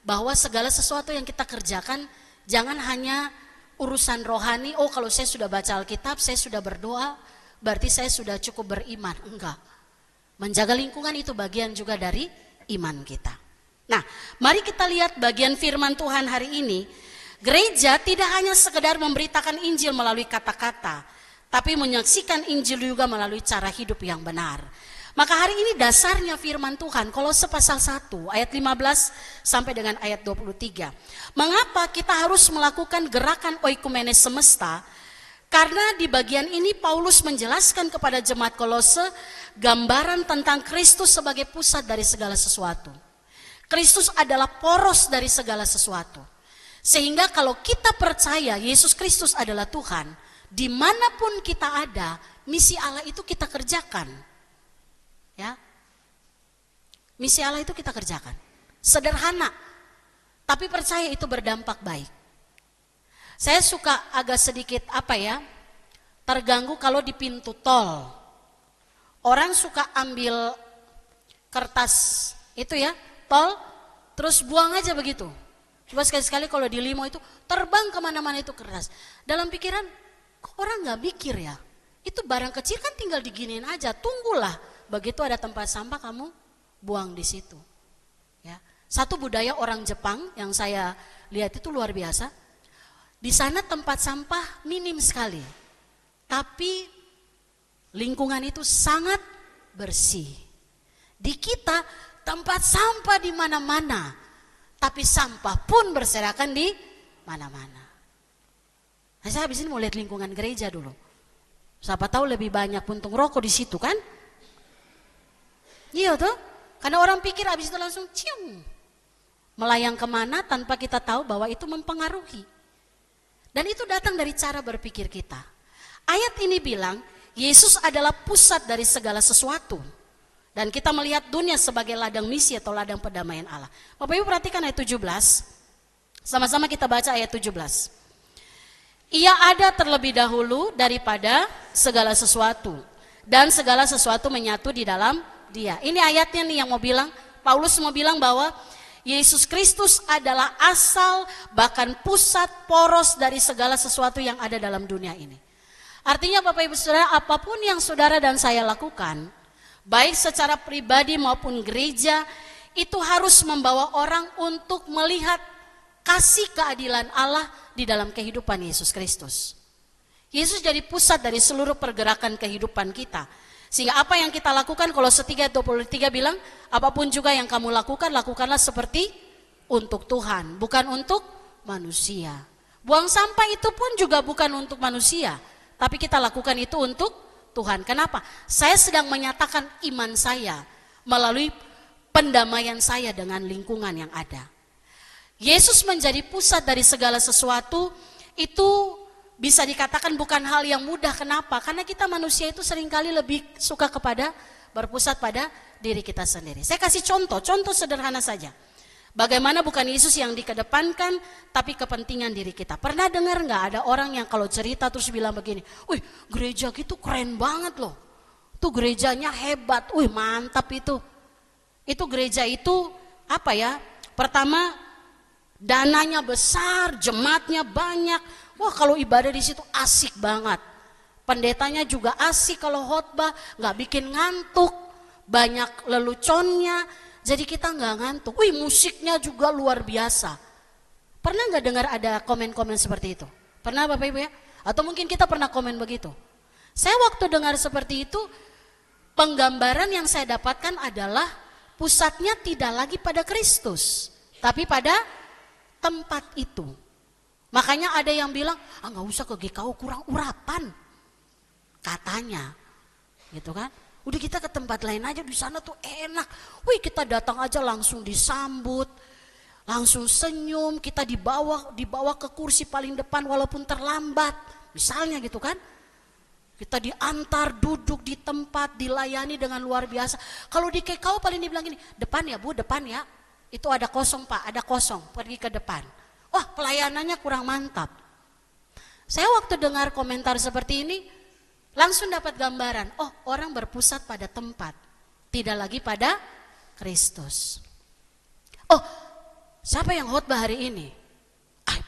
C: bahwa segala sesuatu yang kita kerjakan jangan hanya urusan rohani, kalau saya sudah baca Alkitab, saya sudah berdoa, berarti saya sudah cukup beriman. Enggak. Menjaga lingkungan itu bagian juga dari iman kita. Nah, mari kita lihat bagian firman Tuhan hari ini. Gereja tidak hanya sekedar memberitakan Injil melalui kata-kata, tapi menyaksikan Injil juga melalui cara hidup yang benar. Maka hari ini dasarnya firman Tuhan, Kolose pasal 1 ayat 15 sampai dengan ayat 23. Mengapa kita harus melakukan gerakan oikumenes semesta? Karena di bagian ini Paulus menjelaskan kepada jemaat Kolose gambaran tentang Kristus sebagai pusat dari segala sesuatu. Kristus adalah poros dari segala sesuatu. Sehingga kalau kita percaya Yesus Kristus adalah Tuhan, dimanapun kita ada, misi Allah itu kita kerjakan. Ya, misi Allah itu kita kerjakan. Sederhana, tapi percaya itu berdampak baik. Saya suka agak sedikit terganggu kalau di pintu tol. Orang suka ambil kertas itu ya, tol, terus buang aja begitu. Coba sekali-sekali kalau di limo itu terbang kemana-mana itu kertas. Dalam pikiran, kok orang gak mikir ya? Itu barang kecil kan tinggal diginiin aja, tunggulah. Begitu ada tempat sampah kamu buang di situ. Ya. Satu budaya orang Jepang yang saya lihat itu luar biasa. Di sana tempat sampah minim sekali, tapi lingkungan itu sangat bersih. Di kita tempat sampah di mana-mana, tapi sampah pun berserakan di mana-mana. Nah, saya habis ini mau lihat lingkungan gereja dulu. Siapa tahu lebih banyak puntung rokok di situ kan? Iya tuh, karena orang pikir habis itu langsung cium, melayang kemana tanpa kita tahu bahwa itu mempengaruhi. Dan itu datang dari cara berpikir kita. Ayat ini bilang, Yesus adalah pusat dari segala sesuatu. Dan kita melihat dunia sebagai ladang misi atau ladang perdamaian Allah. Bapak Ibu perhatikan ayat 17. Sama-sama kita baca ayat 17. Ia ada terlebih dahulu daripada segala sesuatu. Dan segala sesuatu menyatu di dalam Dia. Ini ayatnya nih yang mau bilang, Paulus mau bilang bahwa Yesus Kristus adalah asal bahkan pusat poros dari segala sesuatu yang ada dalam dunia ini. Artinya Bapak Ibu Saudara, apapun yang saudara dan saya lakukan, baik secara pribadi maupun gereja, itu harus membawa orang untuk melihat kasih keadilan Allah di dalam kehidupan Yesus Kristus. Yesus jadi pusat dari seluruh pergerakan kehidupan kita. Sehingga apa yang kita lakukan, kalau 3:23 bilang, apapun juga yang kamu lakukan, lakukanlah seperti untuk Tuhan, bukan untuk manusia. Buang sampah itu pun juga bukan untuk manusia, tapi kita lakukan itu untuk Tuhan. Kenapa? Saya sedang menyatakan iman saya melalui pendamaian saya dengan lingkungan yang ada. Yesus menjadi pusat dari segala sesuatu itu bisa dikatakan bukan hal yang mudah. Kenapa? Karena kita manusia itu seringkali lebih suka kepada berpusat pada diri kita sendiri. Saya kasih contoh sederhana saja. Bagaimana bukan Yesus yang dikedepankan, tapi kepentingan diri kita. Pernah dengar nggak ada orang yang kalau cerita terus bilang begini, wih gereja gitu keren banget loh. Tuh gerejanya hebat, wih mantap itu. Itu gereja itu pertama dananya besar, jemaatnya banyak. Wah kalau ibadah di situ asik banget. Pendetanya juga asik kalau khotbah, nggak bikin ngantuk, banyak leluconnya, jadi kita nggak ngantuk. Wih musiknya juga luar biasa. Pernah nggak dengar ada komen-komen seperti itu? Pernah Bapak Ibu ya? Atau mungkin kita pernah komen begitu? Saya waktu dengar seperti itu, penggambaran yang saya dapatkan adalah pusatnya tidak lagi pada Kristus, tapi pada tempat itu. Makanya ada yang bilang, nggak usah ke GKU kurang urapan, katanya, gitu kan? Udah kita ke tempat lain aja, di sana tuh enak. Wih kita datang aja langsung disambut, langsung senyum, kita dibawa ke kursi paling depan walaupun terlambat, misalnya gitu kan? Kita diantar duduk di tempat, dilayani dengan luar biasa. Kalau di GKU paling dibilang gini, depan ya Bu, depan ya. Itu ada kosong Pak, ada kosong, pergi ke depan. Wah pelayanannya kurang mantap. Saya waktu dengar komentar seperti ini, langsung dapat gambaran, orang berpusat pada tempat, tidak lagi pada Kristus. Siapa yang khotbah hari ini?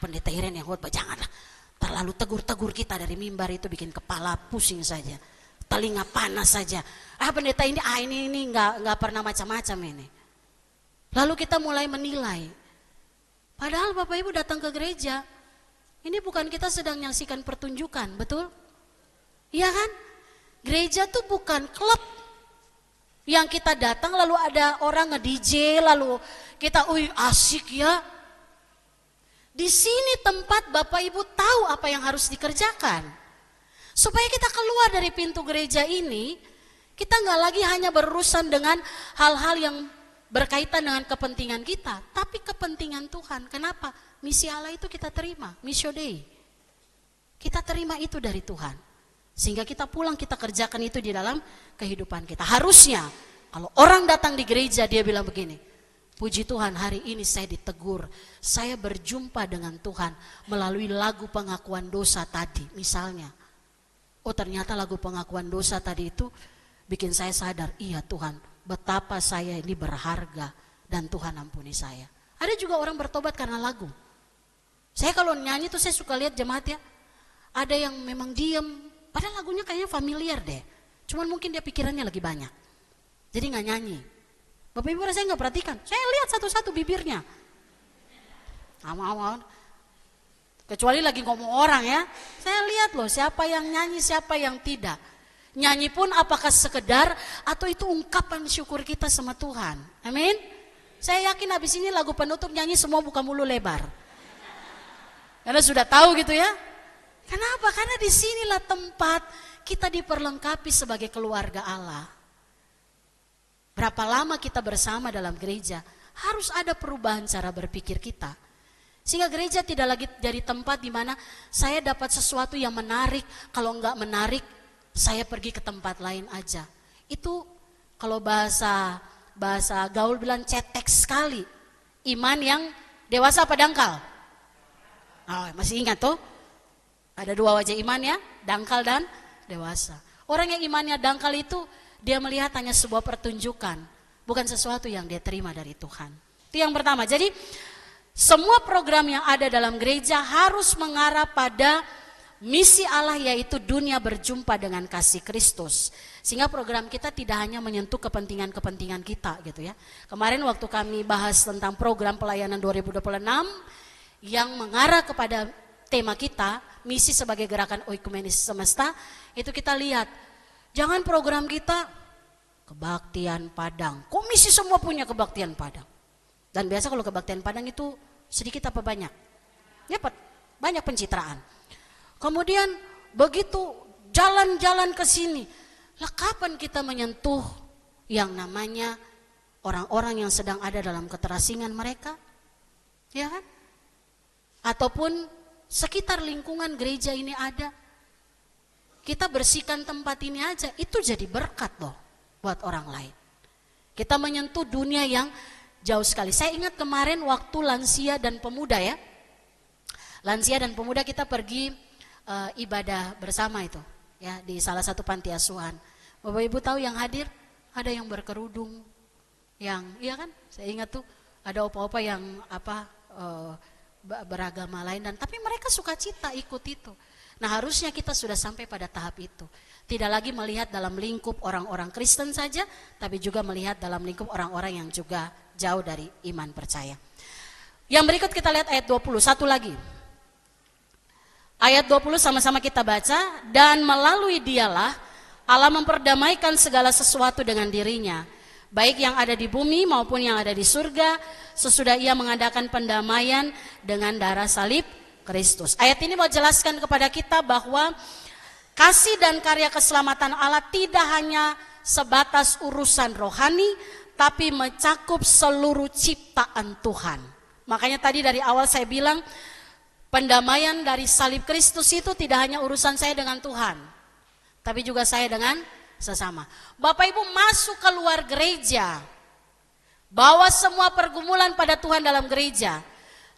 C: Pendeta Iren yang khotbah, janganlah terlalu tegur-tegur kita dari mimbar itu bikin kepala pusing saja, telinga panas saja. Pendeta ini nggak pernah macam-macam ini. Lalu kita mulai menilai. Padahal Bapak Ibu datang ke gereja, Ini bukan kita sedang menyaksikan pertunjukan, betul? Iya kan? Gereja tuh bukan klub yang kita datang lalu ada orang nge-DJ lalu kita asik ya. Di sini tempat Bapak Ibu tahu apa yang harus dikerjakan. Supaya kita keluar dari pintu gereja ini, kita nggak lagi hanya berurusan dengan hal-hal yang berkaitan dengan kepentingan kita, tapi kepentingan Tuhan. Kenapa? Misi Allah itu kita terima, Missio Dei. Kita terima itu dari Tuhan. Sehingga kita pulang, kita kerjakan itu di dalam kehidupan kita. Harusnya kalau orang datang di gereja dia bilang begini, puji Tuhan hari ini saya ditegur, saya berjumpa dengan Tuhan melalui lagu pengakuan dosa tadi misalnya. Oh ternyata lagu pengakuan dosa tadi itu bikin saya sadar, iya Tuhan betapa saya ini berharga dan Tuhan ampuni saya. Ada juga orang bertobat karena lagu. Saya kalau nyanyi tuh saya suka lihat jemaat ya, ada yang memang diem, padahal lagunya kayaknya familiar deh. Cuman mungkin dia pikirannya lagi banyak, jadi nggak nyanyi. Bapak Ibu saya nggak perhatikan, saya lihat satu-satu bibirnya. Aman. Kecuali lagi ngomong orang ya, saya lihat loh siapa yang nyanyi, siapa yang tidak. Nyanyi pun apakah sekedar atau itu ungkapan syukur kita sama Tuhan. Amin. Saya yakin habis ini lagu penutup nyanyi semua buka mulu lebar. Karena sudah tahu gitu ya. Kenapa? Karena disinilah tempat kita diperlengkapi sebagai keluarga Allah. Berapa lama kita bersama dalam gereja, harus ada perubahan cara berpikir kita. Sehingga gereja tidak lagi jadi tempat di mana saya dapat sesuatu yang menarik, kalau enggak menarik, saya pergi ke tempat lain aja. Itu kalau bahasa gaul bilang cetek sekali. Iman yang dewasa apa dangkal? Oh, masih ingat tuh? Ada dua wajah iman ya, dangkal dan dewasa. Orang yang imannya dangkal itu dia melihat hanya sebuah pertunjukan, bukan sesuatu yang dia terima dari Tuhan. Itu yang pertama. Jadi semua program yang ada dalam gereja harus mengarah pada misi Allah, yaitu dunia berjumpa dengan kasih Kristus. Sehingga program kita tidak hanya menyentuh kepentingan-kepentingan kita gitu ya. Kemarin waktu kami bahas tentang program pelayanan 2026 yang mengarah kepada tema kita, misi sebagai gerakan oikumenis semesta, itu kita lihat, jangan program kita kebaktian Padang. Kok misi semua punya kebaktian Padang? Dan biasa kalau kebaktian Padang itu sedikit apa banyak? Ya, banyak pencitraan. Kemudian begitu jalan-jalan ke sini, lah kapan kita menyentuh yang namanya orang-orang yang sedang ada dalam keterasingan mereka? Ya kan? Ataupun sekitar lingkungan gereja ini ada. Kita bersihkan tempat ini aja, itu jadi berkat loh buat orang lain. Kita menyentuh dunia yang jauh sekali. Saya ingat kemarin waktu lansia dan pemuda ya. Lansia dan pemuda kita pergi ibadah bersama itu ya di salah satu panti asuhan. Bapak Ibu tahu yang hadir ada yang berkerudung, yang iya kan? Saya ingat tuh ada opa-opa yang beragama lain dan tapi mereka sukacita ikut itu. Nah, harusnya kita sudah sampai pada tahap itu. Tidak lagi melihat dalam lingkup orang-orang Kristen saja, tapi juga melihat dalam lingkup orang-orang yang juga jauh dari iman percaya. Yang berikut kita lihat ayat 20, satu lagi. Ayat 20 sama-sama kita baca, dan melalui dialah Allah memperdamaikan segala sesuatu dengan dirinya, baik yang ada di bumi maupun yang ada di surga, sesudah ia mengadakan pendamaian dengan darah salib Kristus. Ayat ini mau jelaskan kepada kita bahwa kasih dan karya keselamatan Allah tidak hanya sebatas urusan rohani, tapi mencakup seluruh ciptaan Tuhan. Makanya tadi dari awal saya bilang, pendamaian dari salib Kristus itu tidak hanya urusan saya dengan Tuhan, tapi juga saya dengan sesama. Bapak Ibu masuk keluar gereja, bawa semua pergumulan pada Tuhan dalam gereja,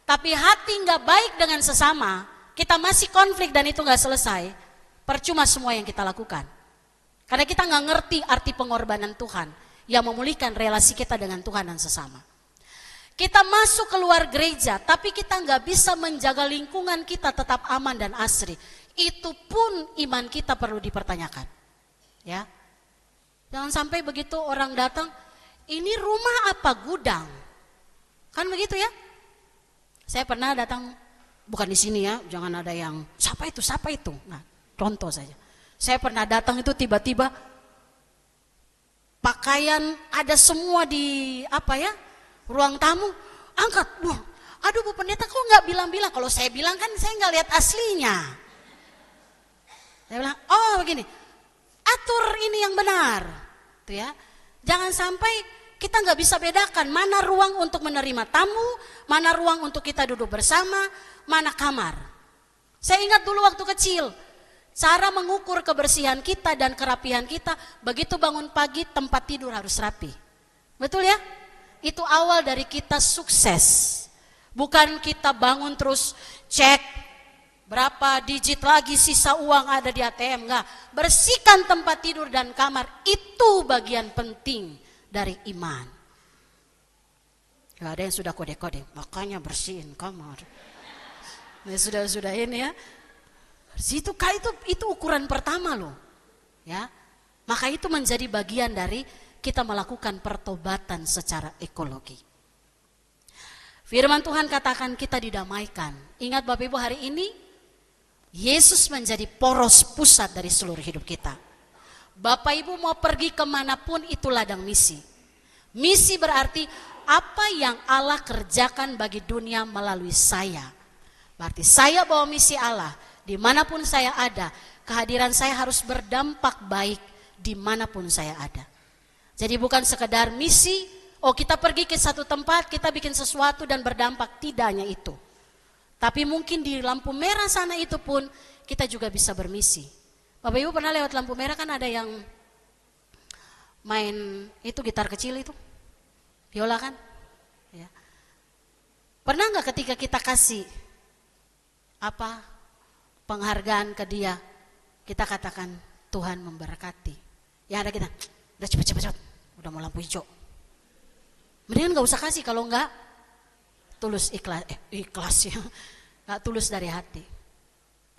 C: tapi hati nggak baik dengan sesama, kita masih konflik dan itu nggak selesai, percuma semua yang kita lakukan. Karena kita nggak ngerti arti pengorbanan Tuhan yang memulihkan relasi kita dengan Tuhan dan sesama. Kita masuk keluar gereja, tapi kita nggak bisa menjaga lingkungan kita tetap aman dan asri. Itu pun iman kita perlu dipertanyakan. Ya, jangan sampai begitu orang datang, ini rumah apa gudang? Kan begitu ya? Saya pernah datang bukan di sini ya, jangan ada yang siapa itu. Nah, contoh saja. Saya pernah datang itu tiba-tiba pakaian ada semua di ruang tamu, angkat, wah, aduh Bu Pendeta kok nggak bilang-bilang? Kalau saya bilang kan saya nggak lihat aslinya. Saya bilang, oh begini, atur ini yang benar, tuh ya. Jangan sampai kita nggak bisa bedakan mana ruang untuk menerima tamu, mana ruang untuk kita duduk bersama, mana kamar. Saya ingat dulu waktu kecil, cara mengukur kebersihan kita dan kerapihan kita, begitu bangun pagi tempat tidur harus rapi. Betul ya? Itu awal dari kita sukses. Bukan kita bangun terus cek berapa digit lagi sisa uang ada di ATM. Enggak, bersihkan tempat tidur dan kamar, itu bagian penting dari iman. Ya, ada yang sudah kode-kode, makanya bersihin kamar. Nah, sudah ini ya. Itu ukuran pertama loh. Ya. Maka itu menjadi bagian dari kita melakukan pertobatan secara ekologi. Firman Tuhan katakan kita didamaikan. Ingat Bapak Ibu, hari ini Yesus menjadi poros pusat dari seluruh hidup kita. Bapak Ibu mau pergi kemanapun itu ladang misi. Misi berarti apa yang Allah kerjakan bagi dunia melalui saya. Berarti saya bawa misi Allah. Dimanapun saya ada, kehadiran saya harus berdampak baik dimanapun saya ada. Jadi bukan sekedar misi, oh kita pergi ke satu tempat, kita bikin sesuatu dan berdampak, tidak hanya itu. Tapi mungkin di lampu merah sana itu pun kita juga bisa bermisi. Bapak Ibu pernah lewat lampu merah kan ada yang main itu gitar kecil itu, viola kan? Ya. Pernah nggak ketika kita kasih penghargaan ke dia, kita katakan Tuhan memberkati. Ya ada kita, udah cepet, udah mau lampu hijau. Mendingan nggak usah kasih kalau nggak tulus ikhlas ya, nggak tulus dari hati.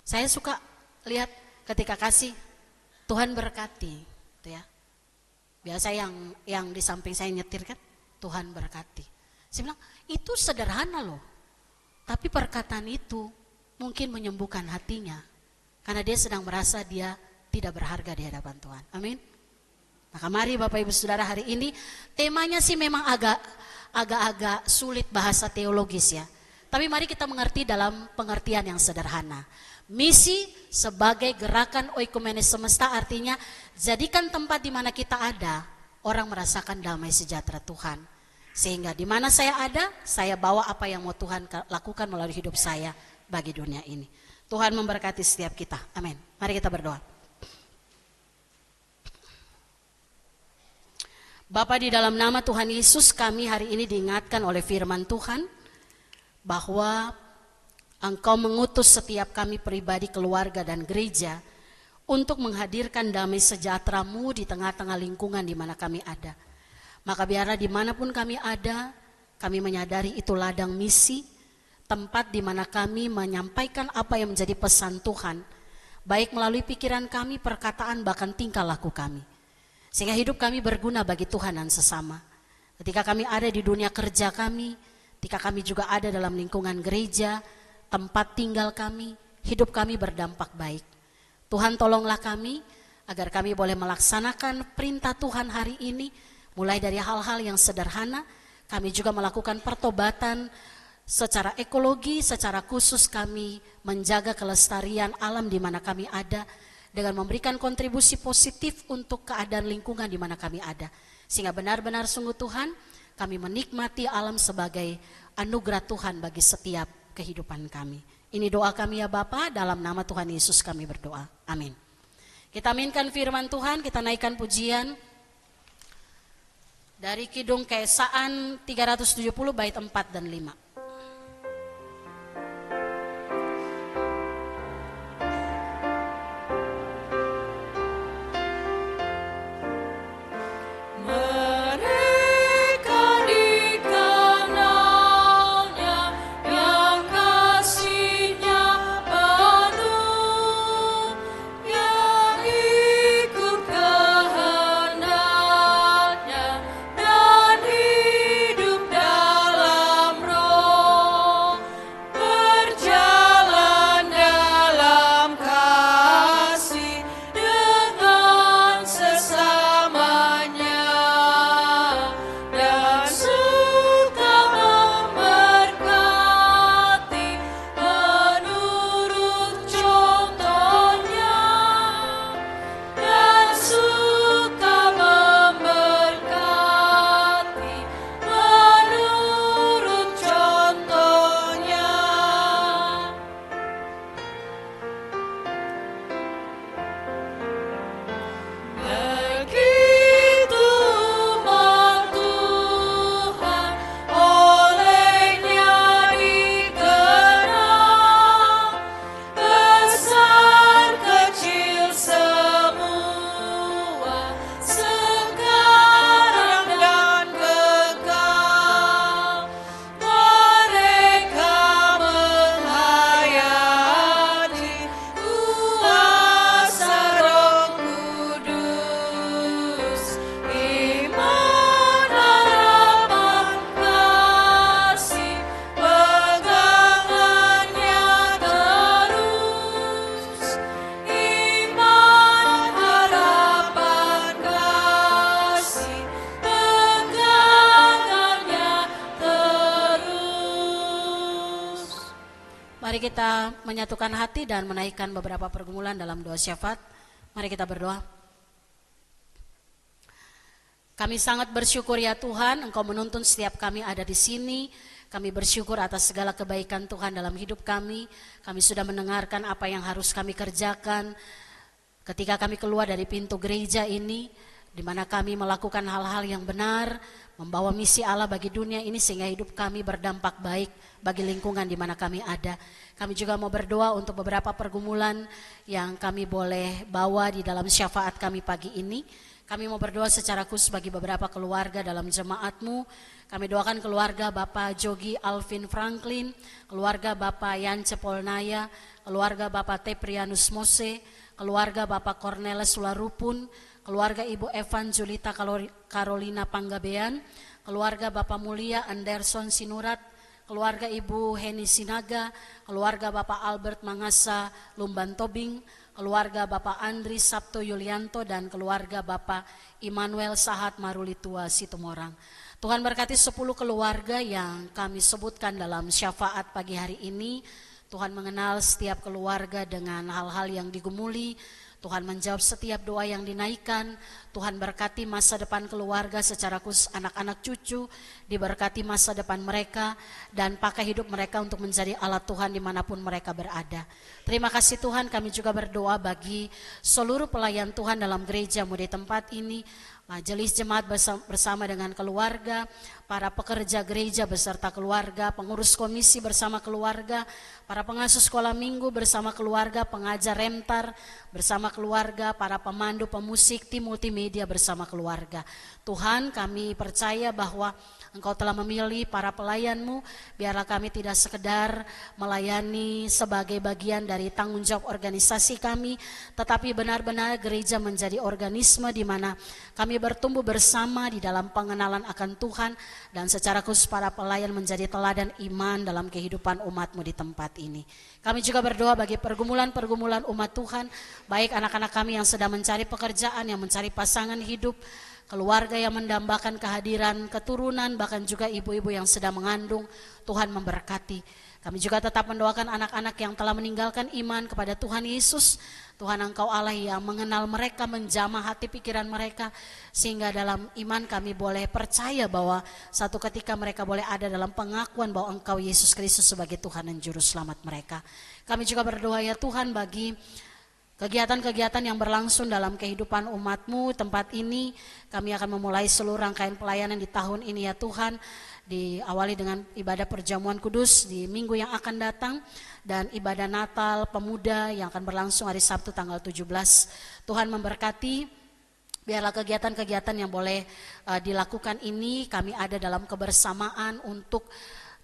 C: Saya suka lihat ketika kasih Tuhan berkati, gitu ya. Biasa yang di samping saya nyetir kan, Tuhan berkati. Saya bilang itu sederhana loh, tapi perkataan itu mungkin menyembuhkan hatinya, karena dia sedang merasa dia tidak berharga di hadapan Tuhan. Amin. Maka mari Bapak Ibu Saudara, hari ini temanya sih memang agak sulit bahasa teologis ya. Tapi mari kita mengerti dalam pengertian yang sederhana. Misi sebagai gerakan oikomenes semesta artinya jadikan tempat di mana kita ada, orang merasakan damai sejahtera Tuhan. Sehingga di mana saya ada, saya bawa apa yang mau Tuhan lakukan melalui hidup saya bagi dunia ini. Tuhan memberkati setiap kita. Amin. Mari kita berdoa. Bapa, di dalam nama Tuhan Yesus, kami hari ini diingatkan oleh firman Tuhan bahwa Engkau mengutus setiap kami pribadi, keluarga dan gereja untuk menghadirkan damai sejahtera-Mu di tengah-tengah lingkungan di mana kami ada. Maka biarlah dimanapun kami ada, kami menyadari itu ladang misi, tempat di mana kami menyampaikan apa yang menjadi pesan Tuhan, baik melalui pikiran kami, perkataan, bahkan tingkah laku kami. Sehingga hidup kami berguna bagi Tuhan dan sesama. Ketika kami ada di dunia kerja kami, ketika kami juga ada dalam lingkungan gereja, tempat tinggal kami, hidup kami berdampak baik. Tuhan tolonglah kami, agar kami boleh melaksanakan perintah Tuhan hari ini, mulai dari hal-hal yang sederhana, kami juga melakukan pertobatan secara ekologi, secara khusus kami menjaga kelestarian alam di mana kami ada, dengan memberikan kontribusi positif untuk keadaan lingkungan di mana kami ada. Sehingga benar-benar sungguh Tuhan, kami menikmati alam sebagai anugerah Tuhan bagi setiap kehidupan kami. Ini doa kami ya Bapa, dalam nama Tuhan Yesus kami berdoa. Amin. Kita aminkan firman Tuhan, kita naikkan pujian dari Kidung Keesaan 370 bait 4 dan 5.
B: Dan hidup dalam roh.
C: kita menyatukan hati dan menaikkan beberapa pergumulan dalam doa syafaat. Mari kita berdoa. Kami sangat bersyukur ya Tuhan, Engkau menuntun setiap kami ada di sini. Kami bersyukur atas segala kebaikan Tuhan dalam hidup kami. Kami sudah mendengarkan apa yang harus kami kerjakan ketika kami keluar dari pintu gereja ini, di mana kami melakukan hal-hal yang benar, membawa misi Allah bagi dunia ini sehingga hidup kami berdampak baik bagi lingkungan di mana kami ada. Kami juga mau berdoa untuk beberapa pergumulan yang kami boleh bawa di dalam syafaat kami pagi ini. Kami mau berdoa secara khusus bagi beberapa keluarga dalam jemaat-Mu. Kami doakan keluarga Bapak Jogi Alvin Franklin, keluarga Bapak Yance Polnaya, keluarga Bapak Teprianus Mose, keluarga Bapak Cornelis Sularupun, keluarga Ibu Evan Julita Carolina Panggabean, keluarga Bapak Mulia Anderson Sinurat, keluarga Ibu Heni Sinaga, keluarga Bapak Albert Mangasa Lumban Tobing, keluarga Bapak Andri Sabto Yulianto, dan keluarga Bapak Immanuel Sahat Marulitua Situmorang. Tuhan berkati 10 keluarga yang kami sebutkan dalam syafaat pagi hari ini. Tuhan mengenal setiap keluarga dengan hal-hal yang digumuli. Tuhan menjawab setiap doa yang dinaikkan. Tuhan berkati masa depan keluarga secara khusus anak-anak cucu, diberkati masa depan mereka, dan pakai hidup mereka untuk menjadi alat Tuhan dimanapun mereka berada. Terima kasih Tuhan, kami juga berdoa bagi seluruh pelayan Tuhan dalam gereja-Mu di tempat ini, majelis jemaat bersama dengan keluarga, para pekerja gereja beserta keluarga, pengurus komisi bersama keluarga, para pengasuh sekolah minggu bersama keluarga, pengajar remtar bersama keluarga, para pemandu pemusik, tim multimedia bersama keluarga. Tuhan, kami percaya bahwa Engkau telah memilih para pelayan-Mu, biarlah kami tidak sekedar melayani sebagai bagian dari tanggung jawab organisasi kami, tetapi benar-benar gereja menjadi organisme di mana kami bertumbuh bersama di dalam pengenalan akan Tuhan, dan secara khusus para pelayan menjadi teladan iman dalam kehidupan umat-Mu di tempat ini. Kami juga berdoa bagi pergumulan-pergumulan umat Tuhan, baik anak-anak kami yang sedang mencari pekerjaan, yang mencari pasangan hidup, keluarga yang mendambakan kehadiran keturunan, bahkan juga ibu-ibu yang sedang mengandung. Tuhan memberkati. Kami juga tetap mendoakan anak-anak yang telah meninggalkan iman kepada Tuhan Yesus. Tuhan, Engkau Allah yang mengenal mereka, menjamah hati pikiran mereka, sehingga dalam iman kami boleh percaya bahwa satu ketika mereka boleh ada dalam pengakuan bahwa Engkau Yesus Kristus sebagai Tuhan dan Juru Selamat mereka. Kami juga berdoa ya Tuhan bagi kegiatan-kegiatan yang berlangsung dalam kehidupan umat-Mu tempat ini. Kami akan memulai seluruh rangkaian pelayanan di tahun ini ya Tuhan, diawali dengan ibadah perjamuan kudus di minggu yang akan datang, dan ibadah Natal Pemuda yang akan berlangsung hari Sabtu tanggal 17. Tuhan memberkati, biarlah kegiatan-kegiatan yang boleh dilakukan ini, kami ada dalam kebersamaan untuk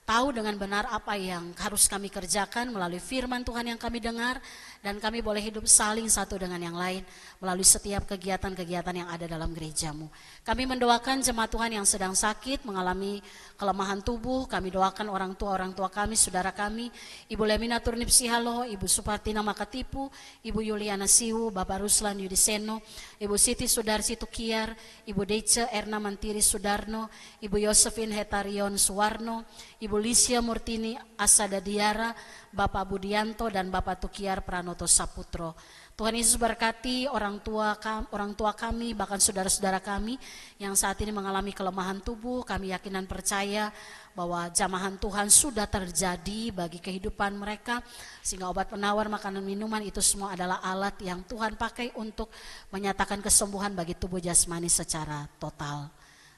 C: tahu dengan benar apa yang harus kami kerjakan melalui firman Tuhan yang kami dengar, dan kami boleh hidup saling satu dengan yang lain melalui setiap kegiatan-kegiatan yang ada dalam gereja-Mu. Kami mendoakan jemaat Tuhan yang sedang sakit, mengalami kelemahan tubuh. Kami doakan orang tua kami, saudara kami, Ibu Lemina Turnip Sihalo, Ibu Supartina Makatipu, Ibu Yuliana Siwu, Bapak Ruslan Yudiseno, Ibu Siti Sudarsi Tukiar, Ibu Dece Erna Mantiri Sudarno, Ibu Yosefin Hetarion Suwarno, Ibu Lisya Murtini Asada Diara, Bapak Budianto, dan Bapak Tukiar Pranoto Saputro. Tuhan Yesus berkati orang tua kami, bahkan saudara-saudara kami yang saat ini mengalami kelemahan tubuh. Kami yakin dan percaya bahwa jamahan Tuhan sudah terjadi bagi kehidupan mereka, sehingga obat penawar, makanan, minuman itu semua adalah alat yang Tuhan pakai untuk menyatakan kesembuhan bagi tubuh jasmani secara total.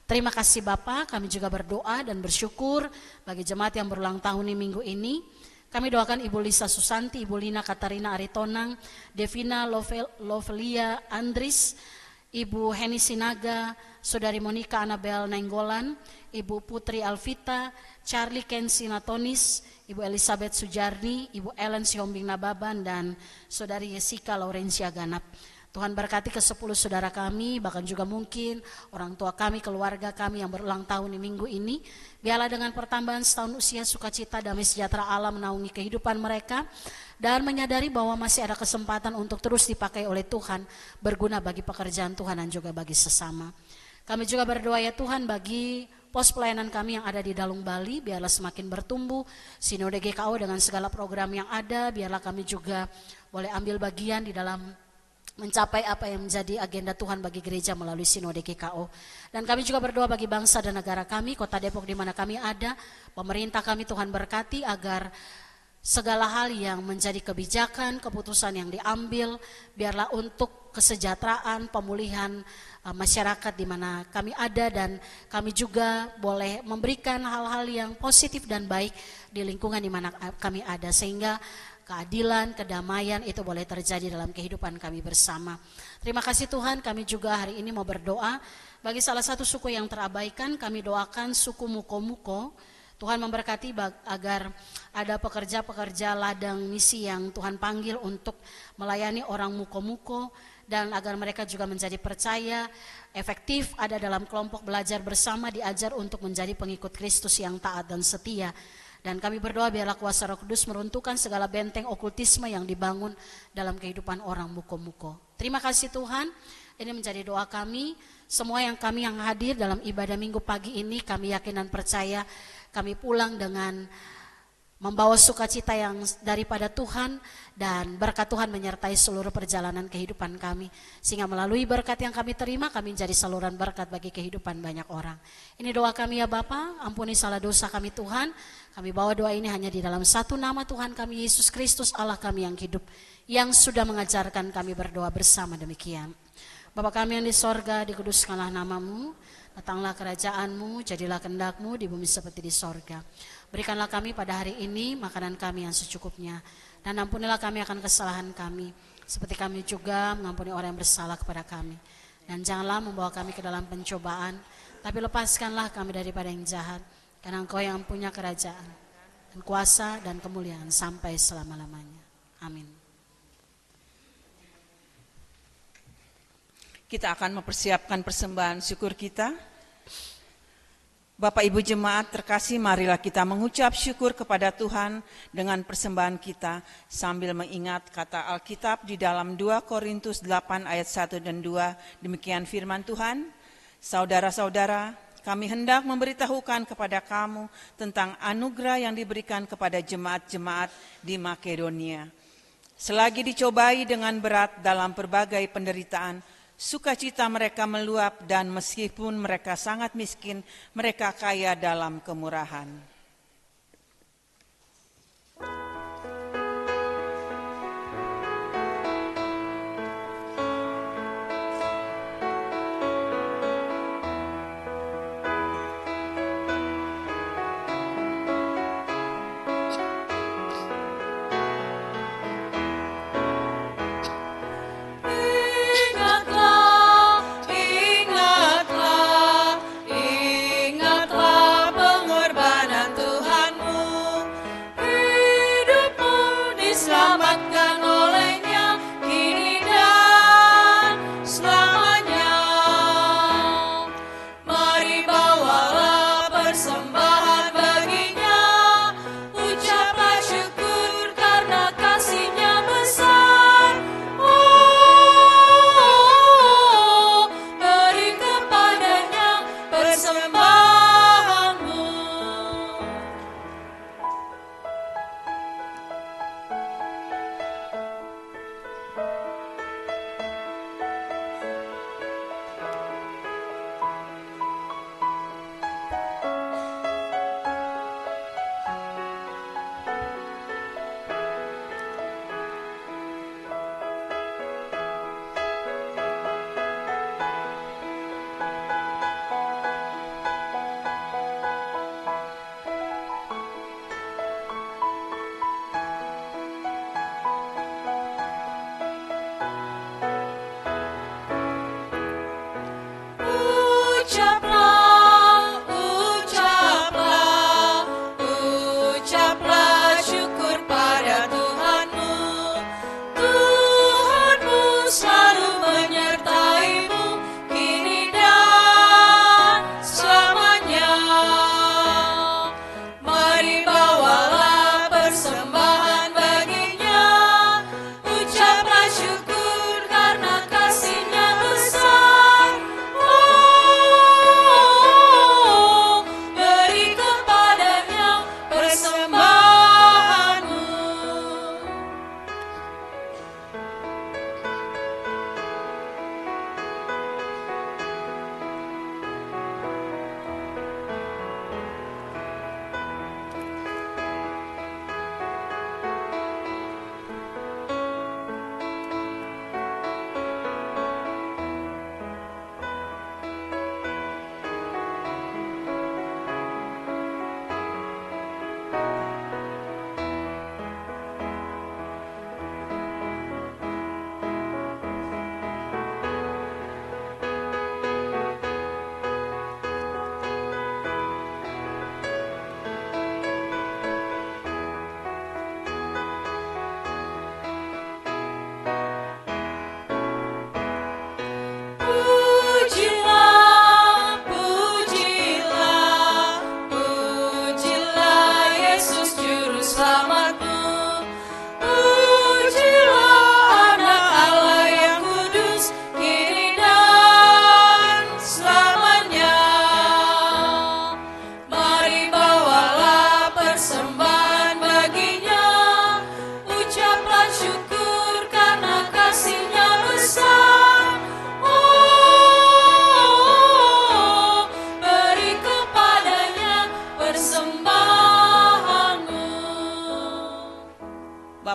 C: Terima kasih Bapak, kami juga berdoa dan bersyukur bagi jemaat yang berulang tahun di minggu ini. Kami doakan Ibu Lisa Susanti, Ibu Lina Katarina Aritonang, Devina Lovelia Andris, Ibu Heni Sinaga, Saudari Monika Anabel Nainggolan, Ibu Putri Alvita, Charlie Kensi Natonis, Ibu Elizabeth Sujarni, Ibu Ellen Sihombing Nababan, dan Saudari Jessica Laurencia Ganap. Tuhan berkati ke-10 saudara kami, bahkan juga mungkin orang tua kami, keluarga kami yang berulang tahun di minggu ini. Biarlah dengan pertambahan setahun usia, sukacita, damai sejahtera Allah menaungi kehidupan mereka, dan menyadari bahwa masih ada kesempatan untuk terus dipakai oleh Tuhan, berguna bagi pekerjaan Tuhan dan juga bagi sesama. Kami juga berdoa ya Tuhan bagi pos pelayanan kami yang ada di Dalung Bali, biarlah semakin bertumbuh. Sinode GKO dengan segala program yang ada, biarlah kami juga boleh ambil bagian di dalam mencapai apa yang menjadi agenda Tuhan bagi gereja melalui Sinode GKO. Dan kami juga berdoa bagi bangsa dan negara kami, Kota Depok di mana kami ada, pemerintah kami Tuhan berkati agar segala hal yang menjadi kebijakan, keputusan yang diambil, biarlah untuk kesejahteraan, pemulihan masyarakat di mana kami ada, dan kami juga boleh memberikan hal-hal yang positif dan baik di lingkungan di mana kami ada, sehingga keadilan, kedamaian itu boleh terjadi dalam kehidupan kami bersama. Terima kasih Tuhan, kami juga hari ini mau berdoa bagi salah satu suku yang terabaikan. Kami doakan suku Muko-Muko. Tuhan memberkati agar ada pekerja-pekerja ladang misi yang Tuhan panggil untuk melayani orang Muko-Muko, dan agar mereka juga menjadi percaya, efektif, ada dalam kelompok belajar bersama, diajar untuk menjadi pengikut Kristus yang taat dan setia. Dan kami berdoa biarlah kuasa Roh Kudus meruntuhkan segala benteng okultisme yang dibangun dalam kehidupan orang Muko-Muko. Terima kasih Tuhan, ini menjadi doa kami. Semua yang hadir dalam ibadah minggu pagi ini, kami yakin dan percaya kami pulang dengan membawa sukacita yang daripada Tuhan, dan berkat Tuhan menyertai seluruh perjalanan kehidupan kami, sehingga melalui berkat yang kami terima, kami menjadi saluran berkat bagi kehidupan banyak orang. Ini doa kami ya Bapa, ampuni salah dosa kami Tuhan. Kami bawa doa ini hanya di dalam satu nama Tuhan kami, Yesus Kristus, Allah kami yang hidup, yang sudah mengajarkan kami berdoa bersama demikian. Bapa kami yang di sorga, dikuduskanlah namamu, datanglah kerajaanmu, jadilah kehendak-mu di bumi seperti di sorga. Berikanlah kami pada hari ini makanan kami yang secukupnya, dan ampunilah kami akan kesalahan kami, seperti kami juga mengampuni orang yang bersalah kepada kami. Dan janganlah membawa kami ke dalam pencobaan, tapi lepaskanlah kami daripada yang jahat, karena Engkau yang punya kerajaan, dan kuasa, dan kemuliaan sampai selama-lamanya. Amin.
A: Kita akan mempersiapkan persembahan syukur kita. Bapak Ibu Jemaat terkasih, marilah kita mengucap syukur kepada Tuhan dengan persembahan kita sambil mengingat kata Alkitab di dalam 2 Korintus 8 ayat 1 dan 2. Demikian firman Tuhan, saudara-saudara, kami hendak memberitahukan kepada kamu tentang anugerah yang diberikan kepada jemaat-jemaat di Makedonia. Selagi dicobai dengan berat dalam berbagai penderitaan, sukacita mereka meluap, dan meskipun mereka sangat miskin, mereka kaya dalam kemurahan.
B: Ingatlah pengorbanan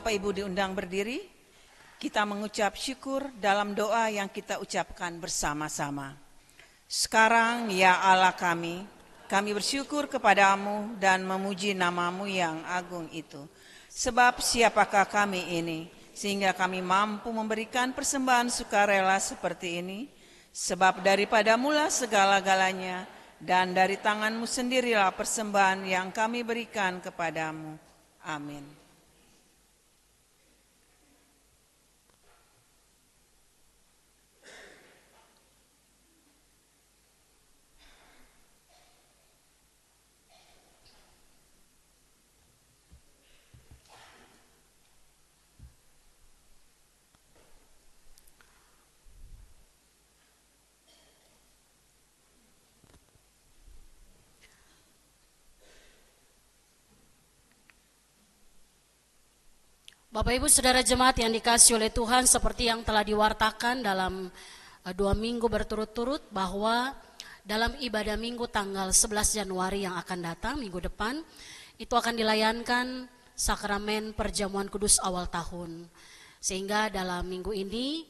A: Bapak Ibu diundang berdiri, kita mengucap syukur dalam doa yang kita ucapkan bersama-sama. Sekarang ya Allah kami bersyukur kepadamu dan memuji namamu yang agung itu. Sebab siapakah kami ini, sehingga kami mampu memberikan persembahan sukarela seperti ini? Sebab daripadamulah segala-galanya, dan dari tanganmu sendirilah persembahan yang kami berikan kepadamu. Amin.
C: Bapak Ibu Saudara jemaat yang dikasihi oleh Tuhan, seperti yang telah diwartakan dalam 2 minggu berturut-turut bahwa dalam ibadah minggu tanggal 11 Januari yang akan datang, minggu depan, itu akan dilayankan sakramen perjamuan kudus awal tahun. Sehingga dalam minggu ini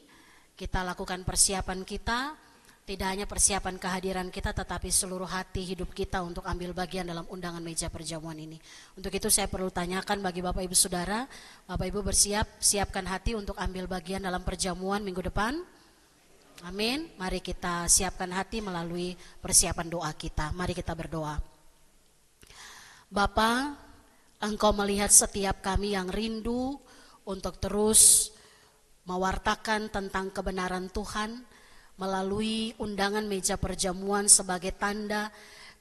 C: kita lakukan persiapan kita, tidak hanya persiapan kehadiran kita, tetapi seluruh hati hidup kita untuk ambil bagian dalam undangan meja perjamuan ini. Untuk itu saya perlu tanyakan bagi Bapak Ibu Saudara, Bapak Ibu siapkan hati untuk ambil bagian dalam perjamuan minggu depan? Amin. Mari kita siapkan hati melalui persiapan doa kita. Mari kita berdoa. Bapa, Engkau melihat setiap kami yang rindu untuk terus mewartakan tentang kebenaran Tuhan, melalui undangan meja perjamuan sebagai tanda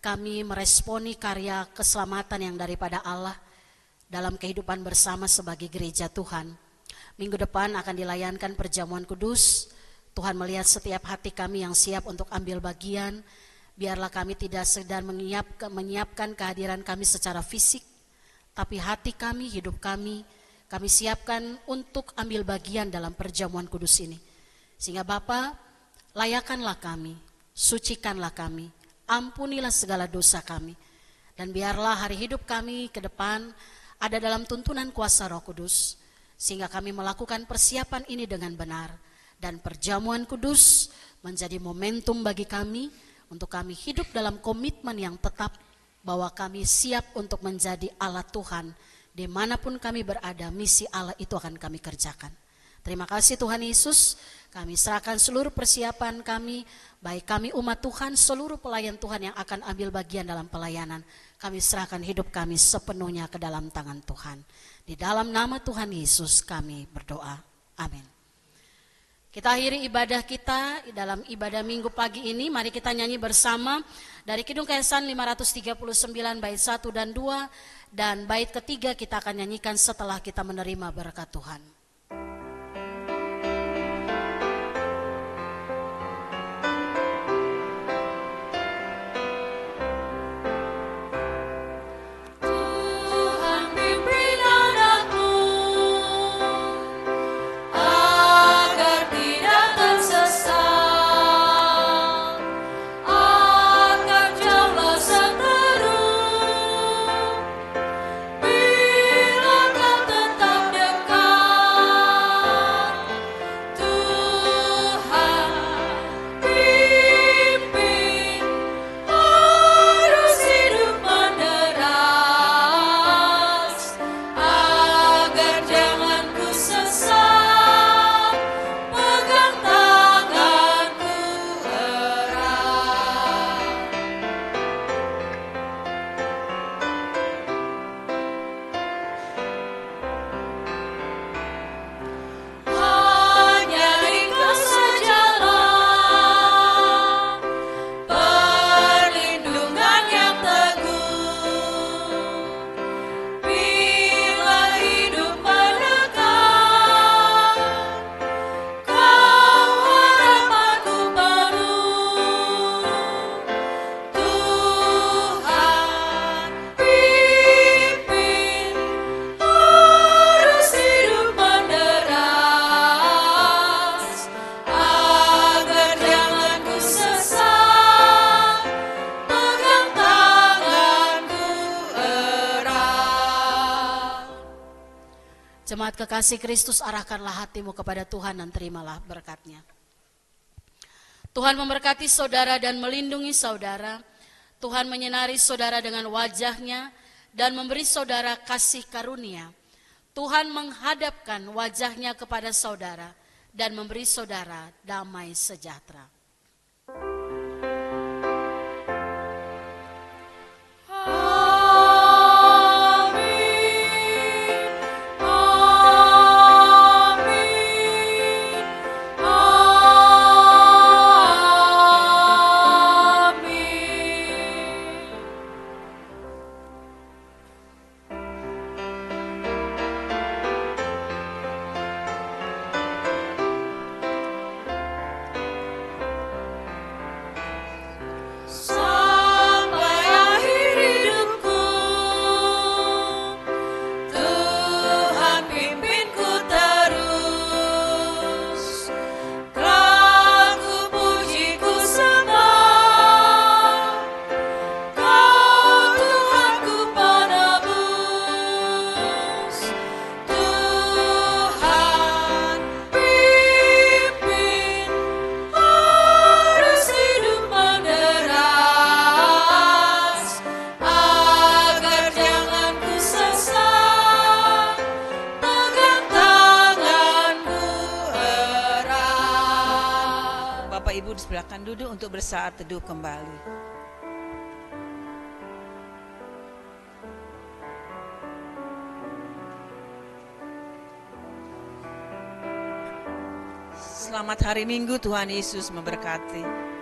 C: kami meresponi karya keselamatan yang daripada Allah dalam kehidupan bersama sebagai gereja Tuhan. Minggu depan akan dilayankan perjamuan kudus. Tuhan melihat setiap hati kami yang siap untuk ambil bagian. Biarlah kami tidak sedang menyiapkan kehadiran kami secara fisik, tapi hati kami, hidup kami siapkan untuk ambil bagian dalam perjamuan kudus ini. Sehingga Bapa, layakanlah kami, sucikanlah kami, ampunilah segala dosa kami, dan biarlah hari hidup kami ke depan ada dalam tuntunan kuasa Roh Kudus, sehingga kami melakukan persiapan ini dengan benar, dan perjamuan kudus menjadi momentum bagi kami untuk kami hidup dalam komitmen yang tetap bahwa kami siap untuk menjadi alat Tuhan dimanapun kami berada. Misi Allah itu akan kami kerjakan. Terima kasih Tuhan Yesus, kami serahkan seluruh persiapan kami, baik kami umat Tuhan, seluruh pelayan Tuhan yang akan ambil bagian dalam pelayanan. Kami serahkan hidup kami sepenuhnya ke dalam tangan Tuhan. Di dalam nama Tuhan Yesus kami berdoa. Amin. Kita akhiri ibadah kita dalam ibadah minggu pagi ini. Mari kita nyanyi bersama dari Kidung Kehasan 539 bait 1 dan 2. Dan bait ketiga kita akan nyanyikan setelah kita menerima berkat Tuhan.
B: Bila kau tetap dekat
C: Jemaat kekasih Kristus, arahkanlah hatimu kepada Tuhan dan terimalah berkat-Nya. Tuhan memberkati saudara dan melindungi saudara. Tuhan menyinari saudara dengan wajah-Nya dan memberi saudara kasih karunia. Tuhan menghadapkan wajah-Nya kepada saudara dan memberi saudara damai sejahtera.
A: Silakan duduk untuk bersaat teduh kembali. Selamat hari Minggu, Tuhan Yesus memberkati.